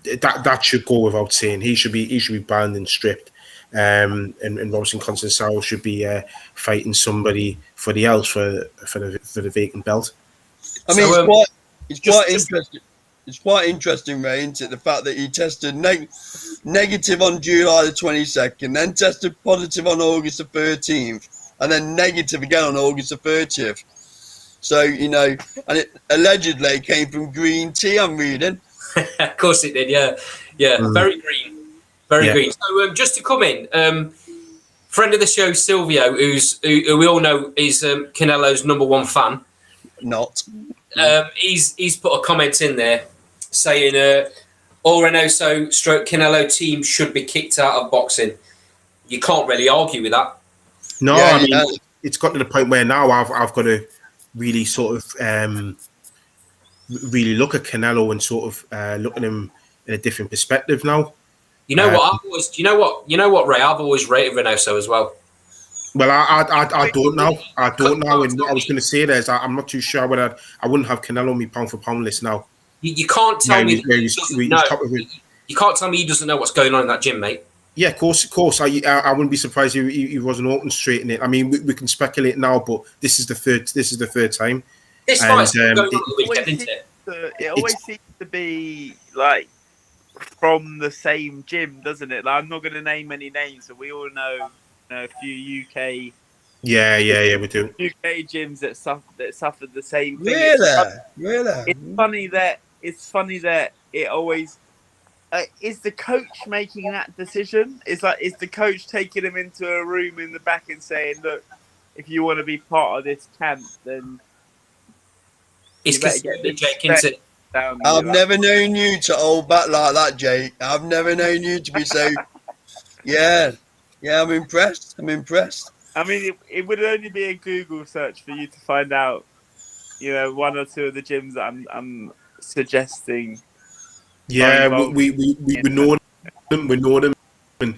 Speaker 3: That should go without saying. He should be banned and stripped. And Robinson Constanzaro should be fighting somebody for the vacant belt.
Speaker 1: I mean, it's quite interesting. It's quite interesting, Ray, isn't it? The fact that he tested negative on July the 22nd, then tested positive on August the 13th, and then negative again on August the 30th. So, you know, and it allegedly came from green tea, I'm reading.
Speaker 2: Of course it did, yeah. Very green. Very green. So just to come in, friend of the show, Silvio, who we all know is Canelo's #1 fan.
Speaker 1: Not.
Speaker 2: He's put a comment in there saying all Reynoso / Canelo team should be kicked out of boxing. You can't really argue with that.
Speaker 3: No, yeah, I mean, it's got to the point where now I've got to really sort of really look at Canelo and sort of look at him in a different perspective now.
Speaker 2: You know what? You know what, Ray? I've always rated Reynoso as well.
Speaker 3: Well, I don't know. I don't know. And what I was going to say there is I'm not too sure whether I wouldn't have Canelo on my pound for pound list now.
Speaker 2: You can't tell me you can't tell me he doesn't know what's going on in that gym, mate.
Speaker 3: Yeah, of course. I wouldn't be surprised if he wasn't open straight in it. I mean, we can speculate now, but this is the third time.
Speaker 2: This fight's going on the weekend, isn't it?
Speaker 5: It always seems to be like from the same gym, doesn't it? Like, I'm not going to name any names, but we all know a few UK.
Speaker 3: Yeah, we do.
Speaker 5: UK gyms that suffered the same thing.
Speaker 1: Really?
Speaker 5: It's funny that it always is the coach making that decision. Is the coach taking him into a room in the back and saying, "Look, if you want to be part of this camp, then
Speaker 2: it's Jake, isn't it?
Speaker 1: I've never known you to hold back like that, Jake. I've never known you to be so. Yeah, I'm impressed.
Speaker 5: I mean, it would only be a Google search for you to find out, you know, one or two of the gyms that I'm suggesting.
Speaker 3: Yeah, we know them. We know them, and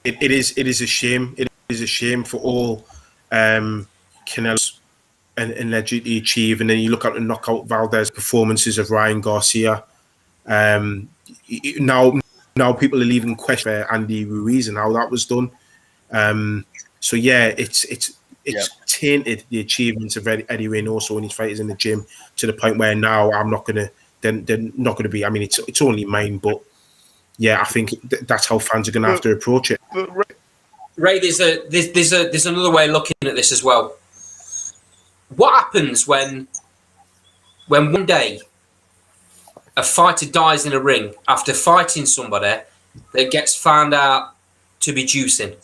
Speaker 3: it is a shame. It is a shame for all Canelo's and allegedly achieve. And then you look at the knockout Valdez performances of Ryan Garcia. now people are leaving question Andy Ruiz and how that was done. So yeah, it's tainted the achievements of Eddie Reynoso and his fighters in the gym to the point where now I'm not gonna. They're not going to be. I mean, it's only mine, but yeah, I think that's how fans are going to have to approach it.
Speaker 2: Ray, there's another way of looking at this as well. What happens when one day a fighter dies in a ring after fighting somebody that gets found out to be juicing?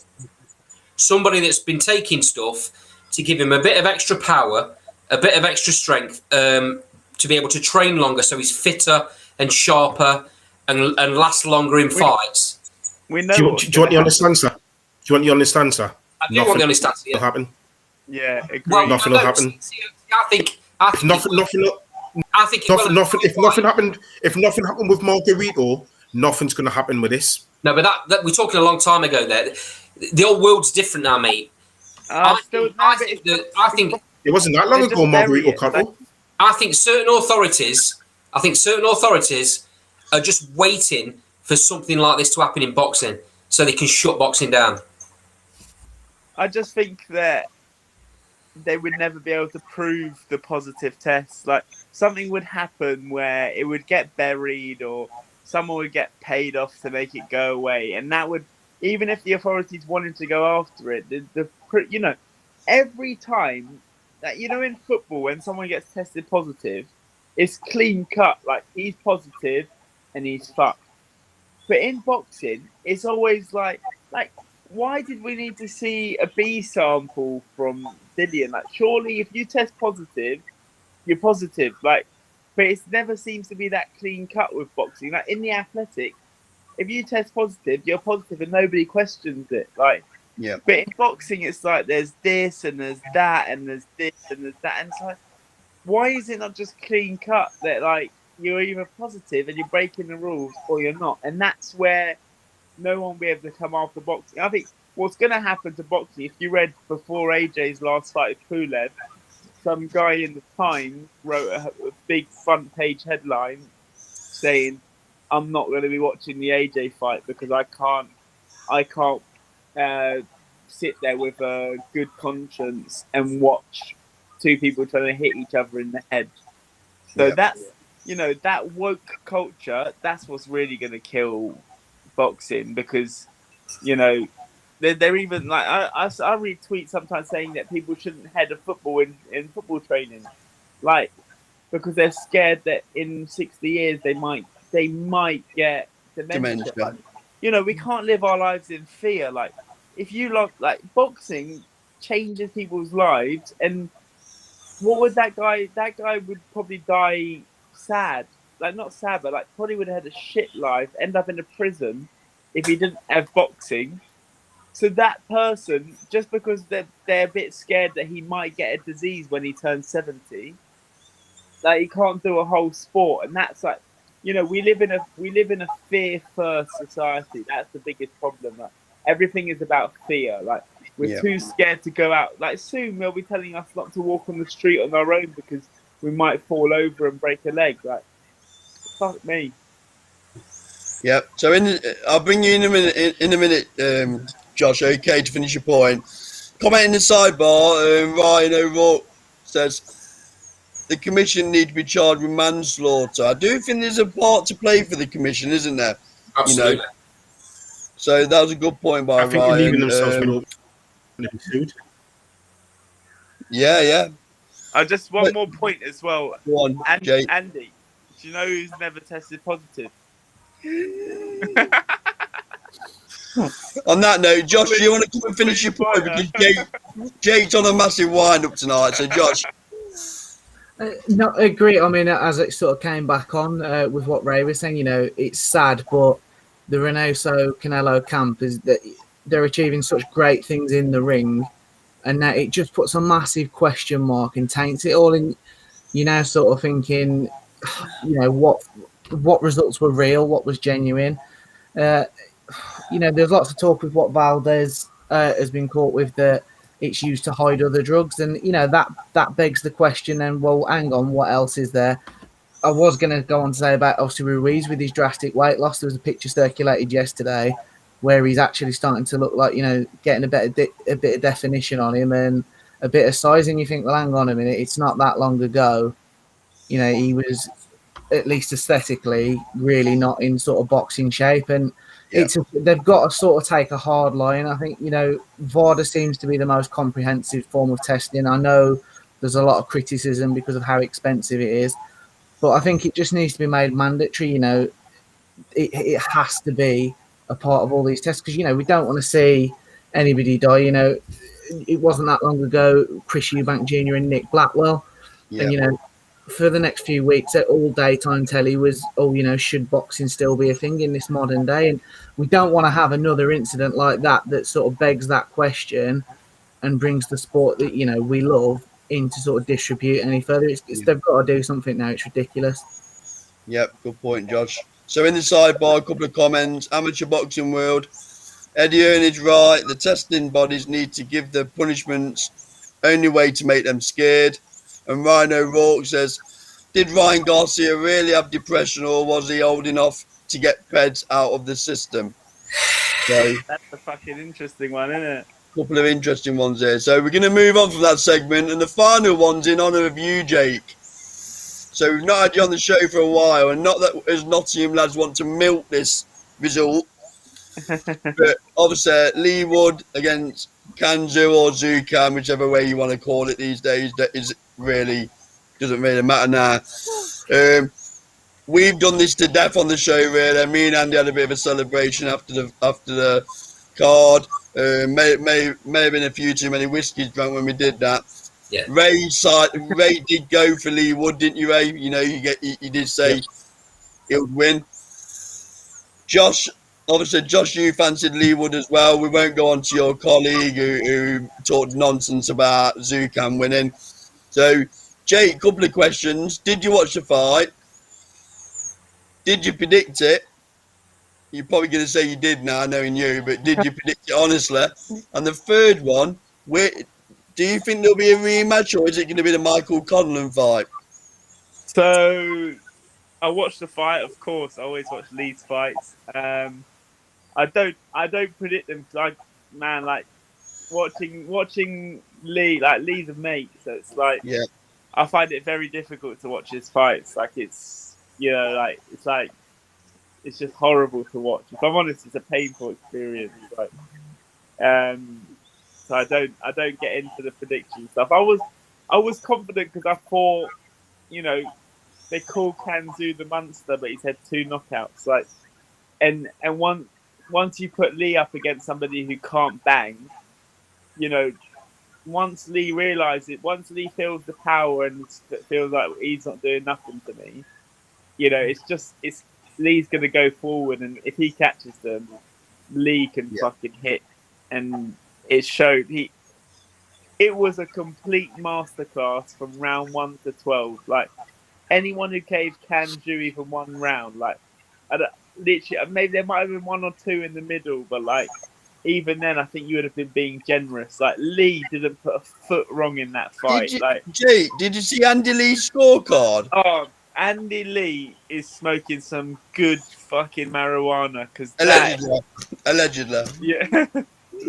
Speaker 2: Somebody that's been taking stuff to give him a bit of extra power, a bit of extra strength, to be able to train longer so he's fitter and sharper and last longer in fights.
Speaker 5: We know.
Speaker 3: Do you want the honest answer? Do you want the honest answer?
Speaker 2: I do want the honest answer.
Speaker 3: Will happen.
Speaker 5: Yeah, agree.
Speaker 2: Well,
Speaker 3: Nothing will happen.
Speaker 2: I think
Speaker 3: If nothing happened with Margarito, nothing's going to happen with this.
Speaker 2: No, but that we're talking a long time ago. There, the old world's different now, mate. I think
Speaker 3: It wasn't that long ago, Margarito Cotto.
Speaker 2: I think certain authorities are just waiting for something like this to happen in boxing so they can shut boxing down.
Speaker 5: I just think that they would never be able to prove the positive tests. Like, something would happen where it would get buried or someone would get paid off to make it go away. And that would, even if the authorities wanted to go after it, every time that, in football, when someone gets tested positive, it's clean cut. Like, he's positive and he's fucked. But in boxing, it's always like, why did we need to see a B sample from Dillian? Like, surely if you test positive, you're positive. Like, but it never seems to be that clean cut with boxing. Like, in the athletics, if you test positive, you're positive and nobody questions it. Like,
Speaker 1: yeah.
Speaker 5: But in boxing, it's like there's this and there's that and there's this and there's that. And it's like, why is it not just clean cut that, like, you're either positive and you're breaking the rules or you're not? And that's where no one will be able to come after boxing. I think what's going to happen to boxing, if you read before AJ's last fight with Pulev, some guy in the Times wrote a big front page headline saying, I'm not going to be watching the AJ fight because I can't sit there with a good conscience and watch two people trying to hit each other in the head. So that's, that woke culture, that's what's really going to kill boxing, because, they're even like, I read tweets sometimes saying that people shouldn't head a football in football training, like, because they're scared that in 60 years they might get dementia. Like, we can't live our lives in fear. Like, if you like boxing changes people's lives, and what would that guy would probably die sad, like, not sad, but like probably would have had a shit life, end up in a prison if he didn't have boxing. So that person, just because they're a bit scared that he might get a disease when he turns 70, like, he can't do a whole sport. And that's like, we live in a fear-first society. That's the biggest problem. Like, everything is about fear. Like, we're too scared to go out. Like, soon they'll be telling us not to walk on the street on our own because we might fall over and break a leg. Like, fuck me.
Speaker 1: Yep. So I'll bring you in a minute, Josh. Okay, to finish your point. Comment in the sidebar. Ryan O'Rourke says the commission need to be charged with manslaughter. I do think there's a part to play for the commission, isn't there?
Speaker 2: Absolutely.
Speaker 1: So that was a good point by
Speaker 3: I think
Speaker 1: Ryan.
Speaker 3: they're leaving themselves going to be sued.
Speaker 1: Yeah.
Speaker 5: Just one more point as well.
Speaker 1: Go on, Jay.
Speaker 5: Andy, do you know who's never tested positive?
Speaker 1: On that note, Josh, do you want to come and finish your point? Because Jake's on a massive wind-up tonight. So, Josh.
Speaker 4: No, I agree. I mean, as it sort of came back on with what Ray was saying, it's sad, but the Reynoso Canelo camp is that they're achieving such great things in the ring, and that it just puts a massive question mark and taints it all. And sort of thinking, what results were real, what was genuine. There's lots of talk with what Valdez has been caught with, that it's used to hide other drugs, and that begs the question. And well, hang on, what else is there? I was going to go on to say about Oscar Ruiz with his drastic weight loss. There was a picture circulated yesterday where he's actually starting to look like, getting a bit of definition on him and a bit of size. And you think, well, hang on a minute, it's not that long ago. He was, at least aesthetically, really not in sort of boxing shape. And they've got to sort of take a hard line. I think, VADA seems to be the most comprehensive form of testing. I know there's a lot of criticism because of how expensive it is. But I think it just needs to be made mandatory. It has to be a part of all these tests because we don't want to see anybody die. It wasn't that long ago. Chris Eubank Jr. and Nick Blackwell, and for the next few weeks, all daytime telly was, should boxing still be a thing in this modern day? And we don't want to have another incident like that sort of begs that question and brings the sport that we love into sort of disrepute any further. They've got to do something now. It's ridiculous.
Speaker 1: Yep, good point, Josh. So in the sidebar, a couple of comments. Amateur boxing world. Eddie Earnage right. The testing bodies need to give the punishments only way to make them scared. And Rhino Rourke says, did Ryan Garcia really have depression or was he old enough to get peds out of the system? So
Speaker 5: that's a fucking interesting one, isn't it?
Speaker 1: Couple of interesting ones there. So we're going to move on from that segment, and the final one's in honour of you, Jake. So we've not had you on the show for a while, and not that as Nottingham lads want to milk this result, but obviously Lee Wood against Kanzu or Zukan, whichever way you want to call it these days, that is really doesn't really matter now. We've done this to death on the show, really. Me and Andy had a bit of a celebration after the card. May have been a few too many whiskies drunk when we did that.
Speaker 2: Yeah.
Speaker 1: Ray did go for Lee Wood, didn't you, Ray? You did say he would win. Josh, you fancied Lee Wood as well. We won't go on to your colleague who talked nonsense about Zukan winning. So, Jake, couple of questions. Did you watch the fight? Did you predict it? You're probably going to say you did now, knowing you, but did you predict it honestly? And the third one, do you think there'll be a rematch, or is it going to be the Michael Conlan fight?
Speaker 5: So, I watched the fight, of course. I always watch Lee's fights. I don't predict them. Watching Lee, Lee's a mate, so it's I find it very difficult to watch his fights. It's just horrible to watch. If I'm honest, it's a painful experience. So I don't get into the prediction stuff. I was confident because I thought, they call Kanzu the monster, but he's had 2 knockouts. And once you put Lee up against somebody who can't bang, once Lee feels the power and feels like he's not doing nothing to me, it's Lee's going to go forward, and if he catches them, Lee can fucking hit. And it showed. It was a complete masterclass from round 1 to 12. Anyone who gave Kanju even one round, literally, maybe there might have been 1 or 2 in the middle, but even then, I think you would have been being generous. Lee didn't put a foot wrong in that fight.
Speaker 1: Jake, did you see Andy Lee's scorecard?
Speaker 5: Oh, Andy Lee is smoking some good fucking marijuana because
Speaker 1: allegedly.
Speaker 5: Yeah,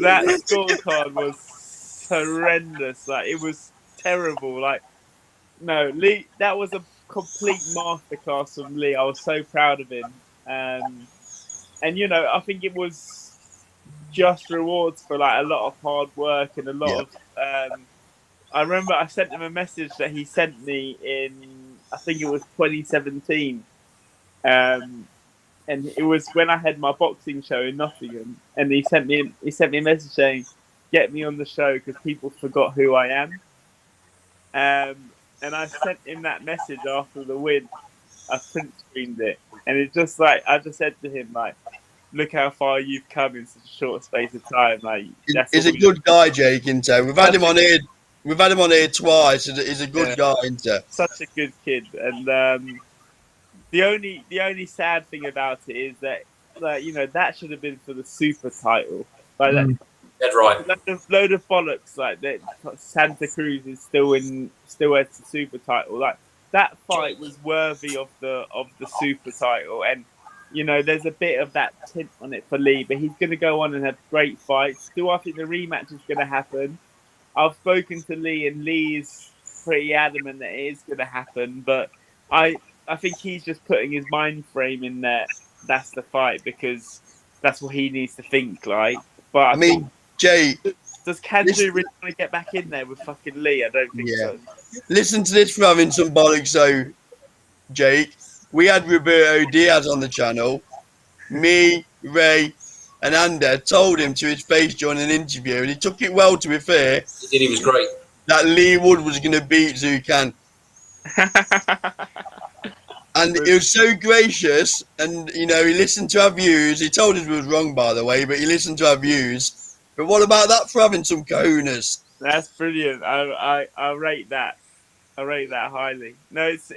Speaker 5: that scorecard was horrendous. It was terrible. No, Lee, that was a complete masterclass from Lee. I was so proud of him. And I think it was just rewards for a lot of hard work and a lot of. I remember I sent him a message that he sent me in, I think it was 2017, and it was when I had my boxing show in Nottingham, and he sent me a message saying, "Get me on the show because people forgot who I am." And I sent him that message after the win. I print screened it, and it just I just said to him look how far you've come in such a short space of time.
Speaker 1: He's a good guy, Jake. We've had him on here. We've had him on here twice. He's a good guy, isn't he?
Speaker 5: Such a good kid. And the only sad thing about it is that that should have been for the super title.
Speaker 2: Dead right.
Speaker 5: Load of bollocks that Santa Cruz is still has the super title. that fight was worthy of the super title, and you know there's a bit of that tint on it for Lee, but he's going to go on and have great fights. Do I think the rematch is going to happen? I've spoken to Lee, and Lee's pretty adamant that it is going to happen, but I think he's just putting his mind frame in there. That's the fight because that's what he needs to think like. But I mean,
Speaker 1: Jay,
Speaker 5: does Kanju really want to get back in there with fucking Lee? I don't think so.
Speaker 1: Listen to this for having some bollocks, though, Jake. We had Roberto Diaz on the channel. Me, Ray, and Ander told him to his face during an interview, and he took it well, to be fair.
Speaker 2: He did, he was great.
Speaker 1: That Lee Wood was going to beat Zucan. And he was so gracious, and, you know, he listened to our views. He told us we was wrong, by the way, but he listened to our views. But what about that for having some cojones?
Speaker 5: That's brilliant. I rate that. I rate that highly. No, it's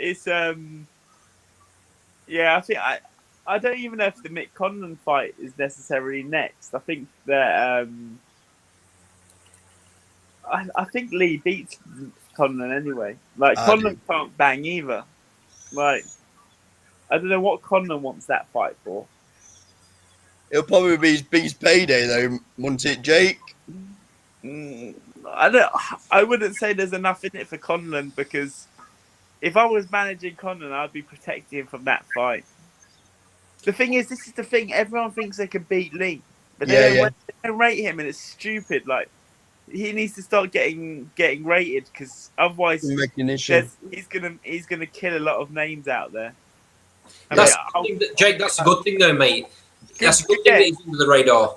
Speaker 5: yeah. I think I don't even know if the Mick Conlan fight is necessarily next. I think that I think Lee beats Conlan anyway. Like Conlan can't bang either. Like I don't know what Conlan wants that fight for.
Speaker 1: It'll probably be his biggest payday, though, won't it, Jake?
Speaker 5: I wouldn't say there's enough in it for Conlan because if I was managing Conlan, I'd be protecting him from that fight. The thing is, this is the thing. Everyone thinks they can beat Lee, but they don't rate him, and it's stupid. Like he needs to start getting rated because otherwise, he's gonna kill a lot of names out there.
Speaker 2: Jake, that's a good thing, though, mate. That's a good thing that he's under the radar.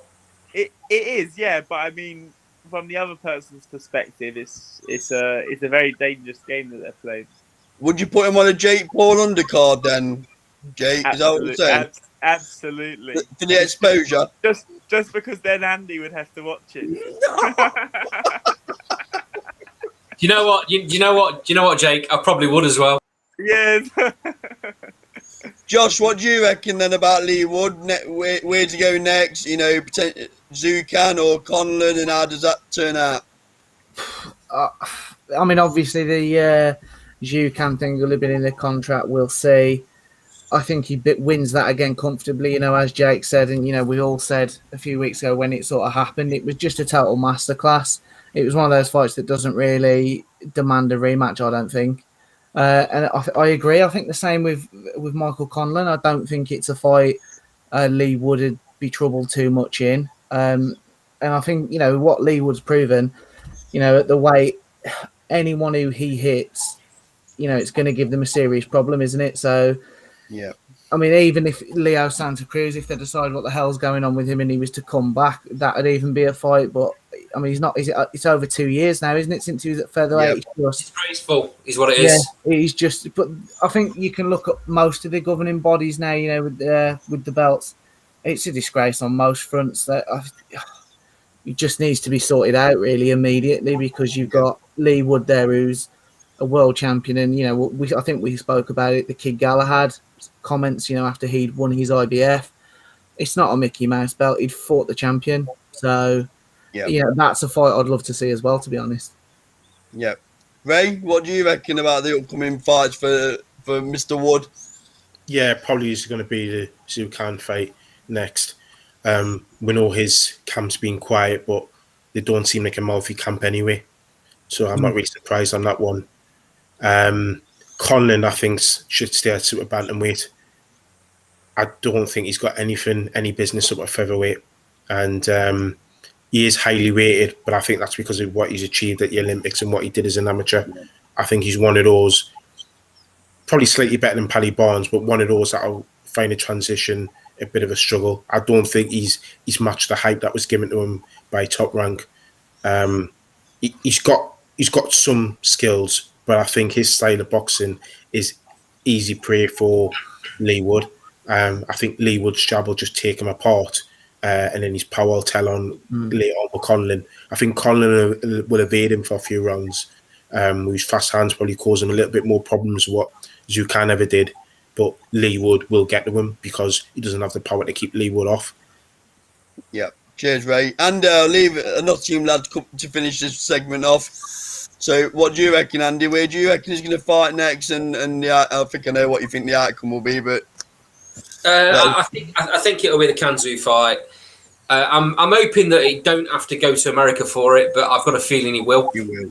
Speaker 5: It is, yeah, but I mean, from the other person's perspective, it's a very dangerous game that they're playing.
Speaker 1: Would you put him on a Jake Paul undercard then, Jake? Is that what you're saying?
Speaker 5: Absolutely.
Speaker 1: For the exposure.
Speaker 5: Just because then Andy would have to watch it.
Speaker 2: You know what, Jake? I probably would as well.
Speaker 5: Yeah.
Speaker 1: Josh, what do you reckon then about Lee Wood? Where to go next? You know, Zucan or Conlan, and how does that turn out?
Speaker 4: I mean, obviously the Zucan thing will have been in the contract. We'll see. I think he wins that again comfortably. You know, as Jake said, and you know, we all said a few weeks ago when it sort of happened, it was just a total masterclass. It was one of those fights that doesn't really demand a rematch, I don't think. And I agree. I think the same with Michael Conlan. I don't think it's a fight Lee Wood be troubled too much in. And I think, you know, what Lee Wood's proven, you know, at the weight, anyone who he hits, you know, it's going to give them a serious problem, isn't it? So,
Speaker 1: yeah.
Speaker 4: I mean, even if Leo Santa Cruz, if they decide what the hell's going on with him and he was to come back, that would even be a fight. But I mean, it's over 2 years now, isn't it, since he was at featherweight?
Speaker 1: Yep.
Speaker 2: It's graceful, is what it is.
Speaker 4: Yeah, he's just. But I think you can look at most of the governing bodies now. You know, with the belts, it's a disgrace on most fronts. That it just needs to be sorted out really immediately because you've got Lee Wood there, who's a world champion, and you know, I think we spoke about it. The Kid Galahad comments, you know, after he'd won his IBF, it's not a Mickey Mouse belt. He'd fought the champion, so. Yeah, that's a fight I'd love to see as well, to be honest.
Speaker 1: Yeah. Ray, what do you reckon about the upcoming fights for Mr. Wood?
Speaker 3: Yeah, probably is going to be the Zucan fight next. We know his camp's been quiet, but they don't seem like a mouthy camp anyway. So I'm not really surprised on that one. Conlan, I think, should stay at super bantamweight. I don't think he's got any business up at featherweight. And he is highly rated, but I think that's because of what he's achieved at the Olympics and what he did as an amateur. I think he's one of those, probably slightly better than Paddy Barnes, but one of those that'll find a transition a bit of a struggle. I don't think he's matched the hype that was given to him by Top Rank. He's got some skills, but I think his style of boxing is easy prey for Lee Wood. I think Lee Wood's jab will just take him apart. And then his power will tell on later on with Conlan. I think Conlan will evade him for a few rounds. His fast hands probably cause him a little bit more problems than what Zucan ever did. But Lee Wood will get to him because he doesn't have the power to keep Lee Wood off. Yeah.
Speaker 1: Cheers, Ray. And leave a Nottingham lad to finish this segment off. So, what do you reckon, Andy? Where do you reckon he's going to fight next? And yeah, I think I know what you think the outcome will be, but
Speaker 2: I think it'll be the Kanzu fight. I'm hoping that he don't have to go to America for it, but I've got a feeling he will.
Speaker 1: you will.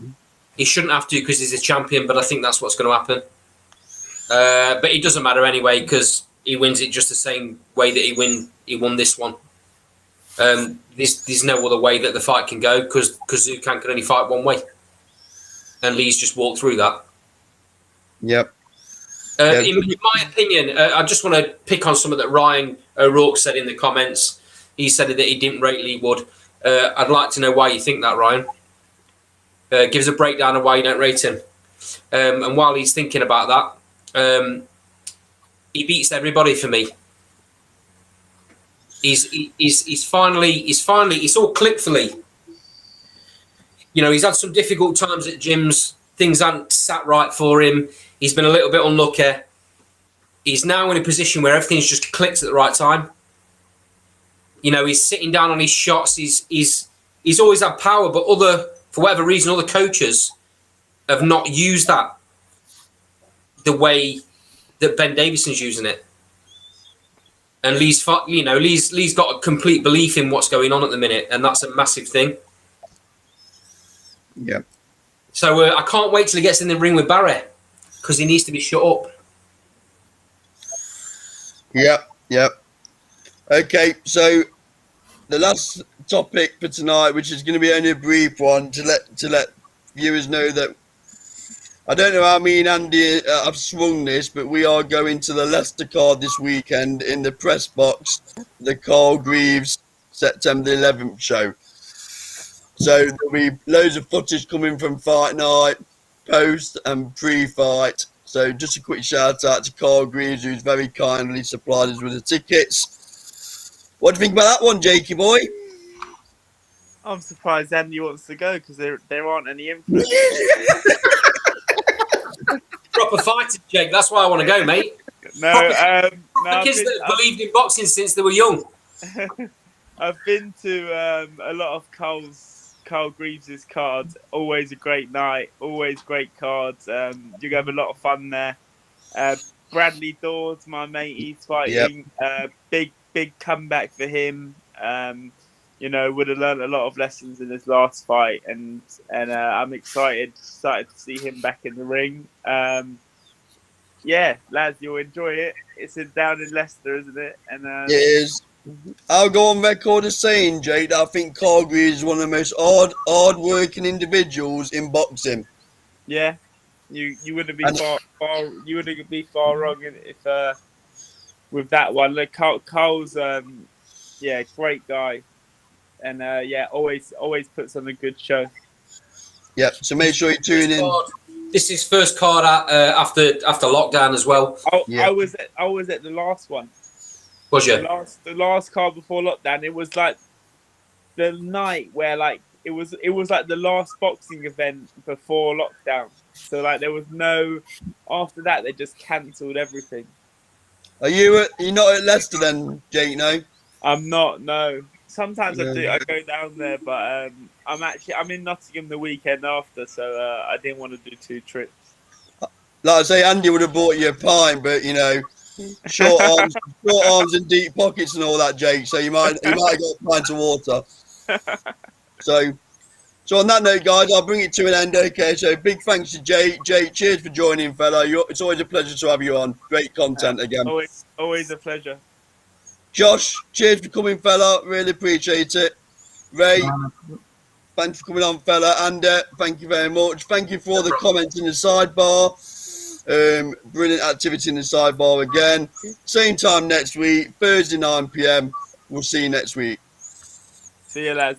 Speaker 2: He shouldn't have to because he's a champion, but I think that's what's going to happen. But it doesn't matter anyway because he wins it just the same way that he won this one. There's no other way that the fight can go because Zucan can only fight one way, and Lee's just walked through that.
Speaker 1: Yep.
Speaker 2: In my opinion, I just want to pick on something that Ryan O'Rourke said in the comments. He said that he didn't rate Lee Wood. I'd like to know why you think that, Ryan. Give us a breakdown of why you don't rate him. And while he's thinking about that, he beats everybody for me. He's finally it's all clicked for Lee. You know, he's had some difficult times at gyms. Things haven't sat right for him. He's been a little bit unlucky. He's now in a position where everything's just clicked at the right time. You know, he's sitting down on his shots. He's always had power, but for whatever reason, other coaches have not used that the way that Ben Davison's using it. And Lee's got a complete belief in what's going on at the minute, and that's a massive thing.
Speaker 1: Yeah.
Speaker 2: So I can't wait till he gets in the ring with Barry because he needs to be shut up.
Speaker 1: Yep. Okay, so the last topic for tonight, which is going to be only a brief one, to let viewers know that I don't know how me and Andy have swung this, but we are going to the Leicester card this weekend in the press box, the Carl Greaves September the 11th show. So there'll be loads of footage coming from fight night, post and pre-fight. So just a quick shout out to Carl Greaves, who's very kindly supplied us with the tickets. What do you think about that one, Jakey boy?
Speaker 5: I'm surprised Andy wants to go because there aren't any influence.
Speaker 2: Proper fighter, Jake. That's why I want to go, mate.
Speaker 5: No,
Speaker 2: kids that have believed in boxing since they were young.
Speaker 5: I've been to a lot of Carl Greaves' cards. Always a great night. Always great cards. You have a lot of fun there. Bradley Dawes, my mate, he's fighting. Yep. Big comeback for him. You know, would have learned a lot of lessons in his last fight, and I'm excited to see him back in the ring. Yeah, lads, you'll enjoy it. It's down in Leicester, isn't it? And
Speaker 1: it is. I'll go on record as saying, Jake, that I think Carl Greaves is one of the most hard-working individuals in boxing.
Speaker 5: Yeah, you wouldn't be you wouldn't be far wrong if with that one. Look, Carl's great guy. And always puts on a good show.
Speaker 1: Yeah, so make sure you tune in.
Speaker 2: This is his first card after lockdown as well.
Speaker 5: I was at the last one.
Speaker 2: Was you?
Speaker 5: The last card before lockdown. It was like the night where it was like the last boxing event before lockdown. So there was no after that they just cancelled everything.
Speaker 1: You're not at Leicester then, Jake? No,
Speaker 5: I'm not. No. Sometimes I do. I go down there, but I'm in Nottingham the weekend after, so I didn't want to do 2 trips.
Speaker 1: Like I say, Andy would have bought you a pint, but you know, short arms and deep pockets and all that, Jake. So you might have got a pint of water. So on that note, guys, I'll bring it to an end. Okay, so big thanks to Jake. Jake, cheers for joining, fella. It's always a pleasure to have you on. Great content again.
Speaker 5: Always a pleasure.
Speaker 1: Josh, cheers for coming, fella. Really appreciate it. Ray, thanks for coming on, fella. And thank you very much. Thank you for all the comments in the sidebar. Brilliant activity in the sidebar again. Same time next week, Thursday 9 p.m. We'll see you next week.
Speaker 5: See you, lads.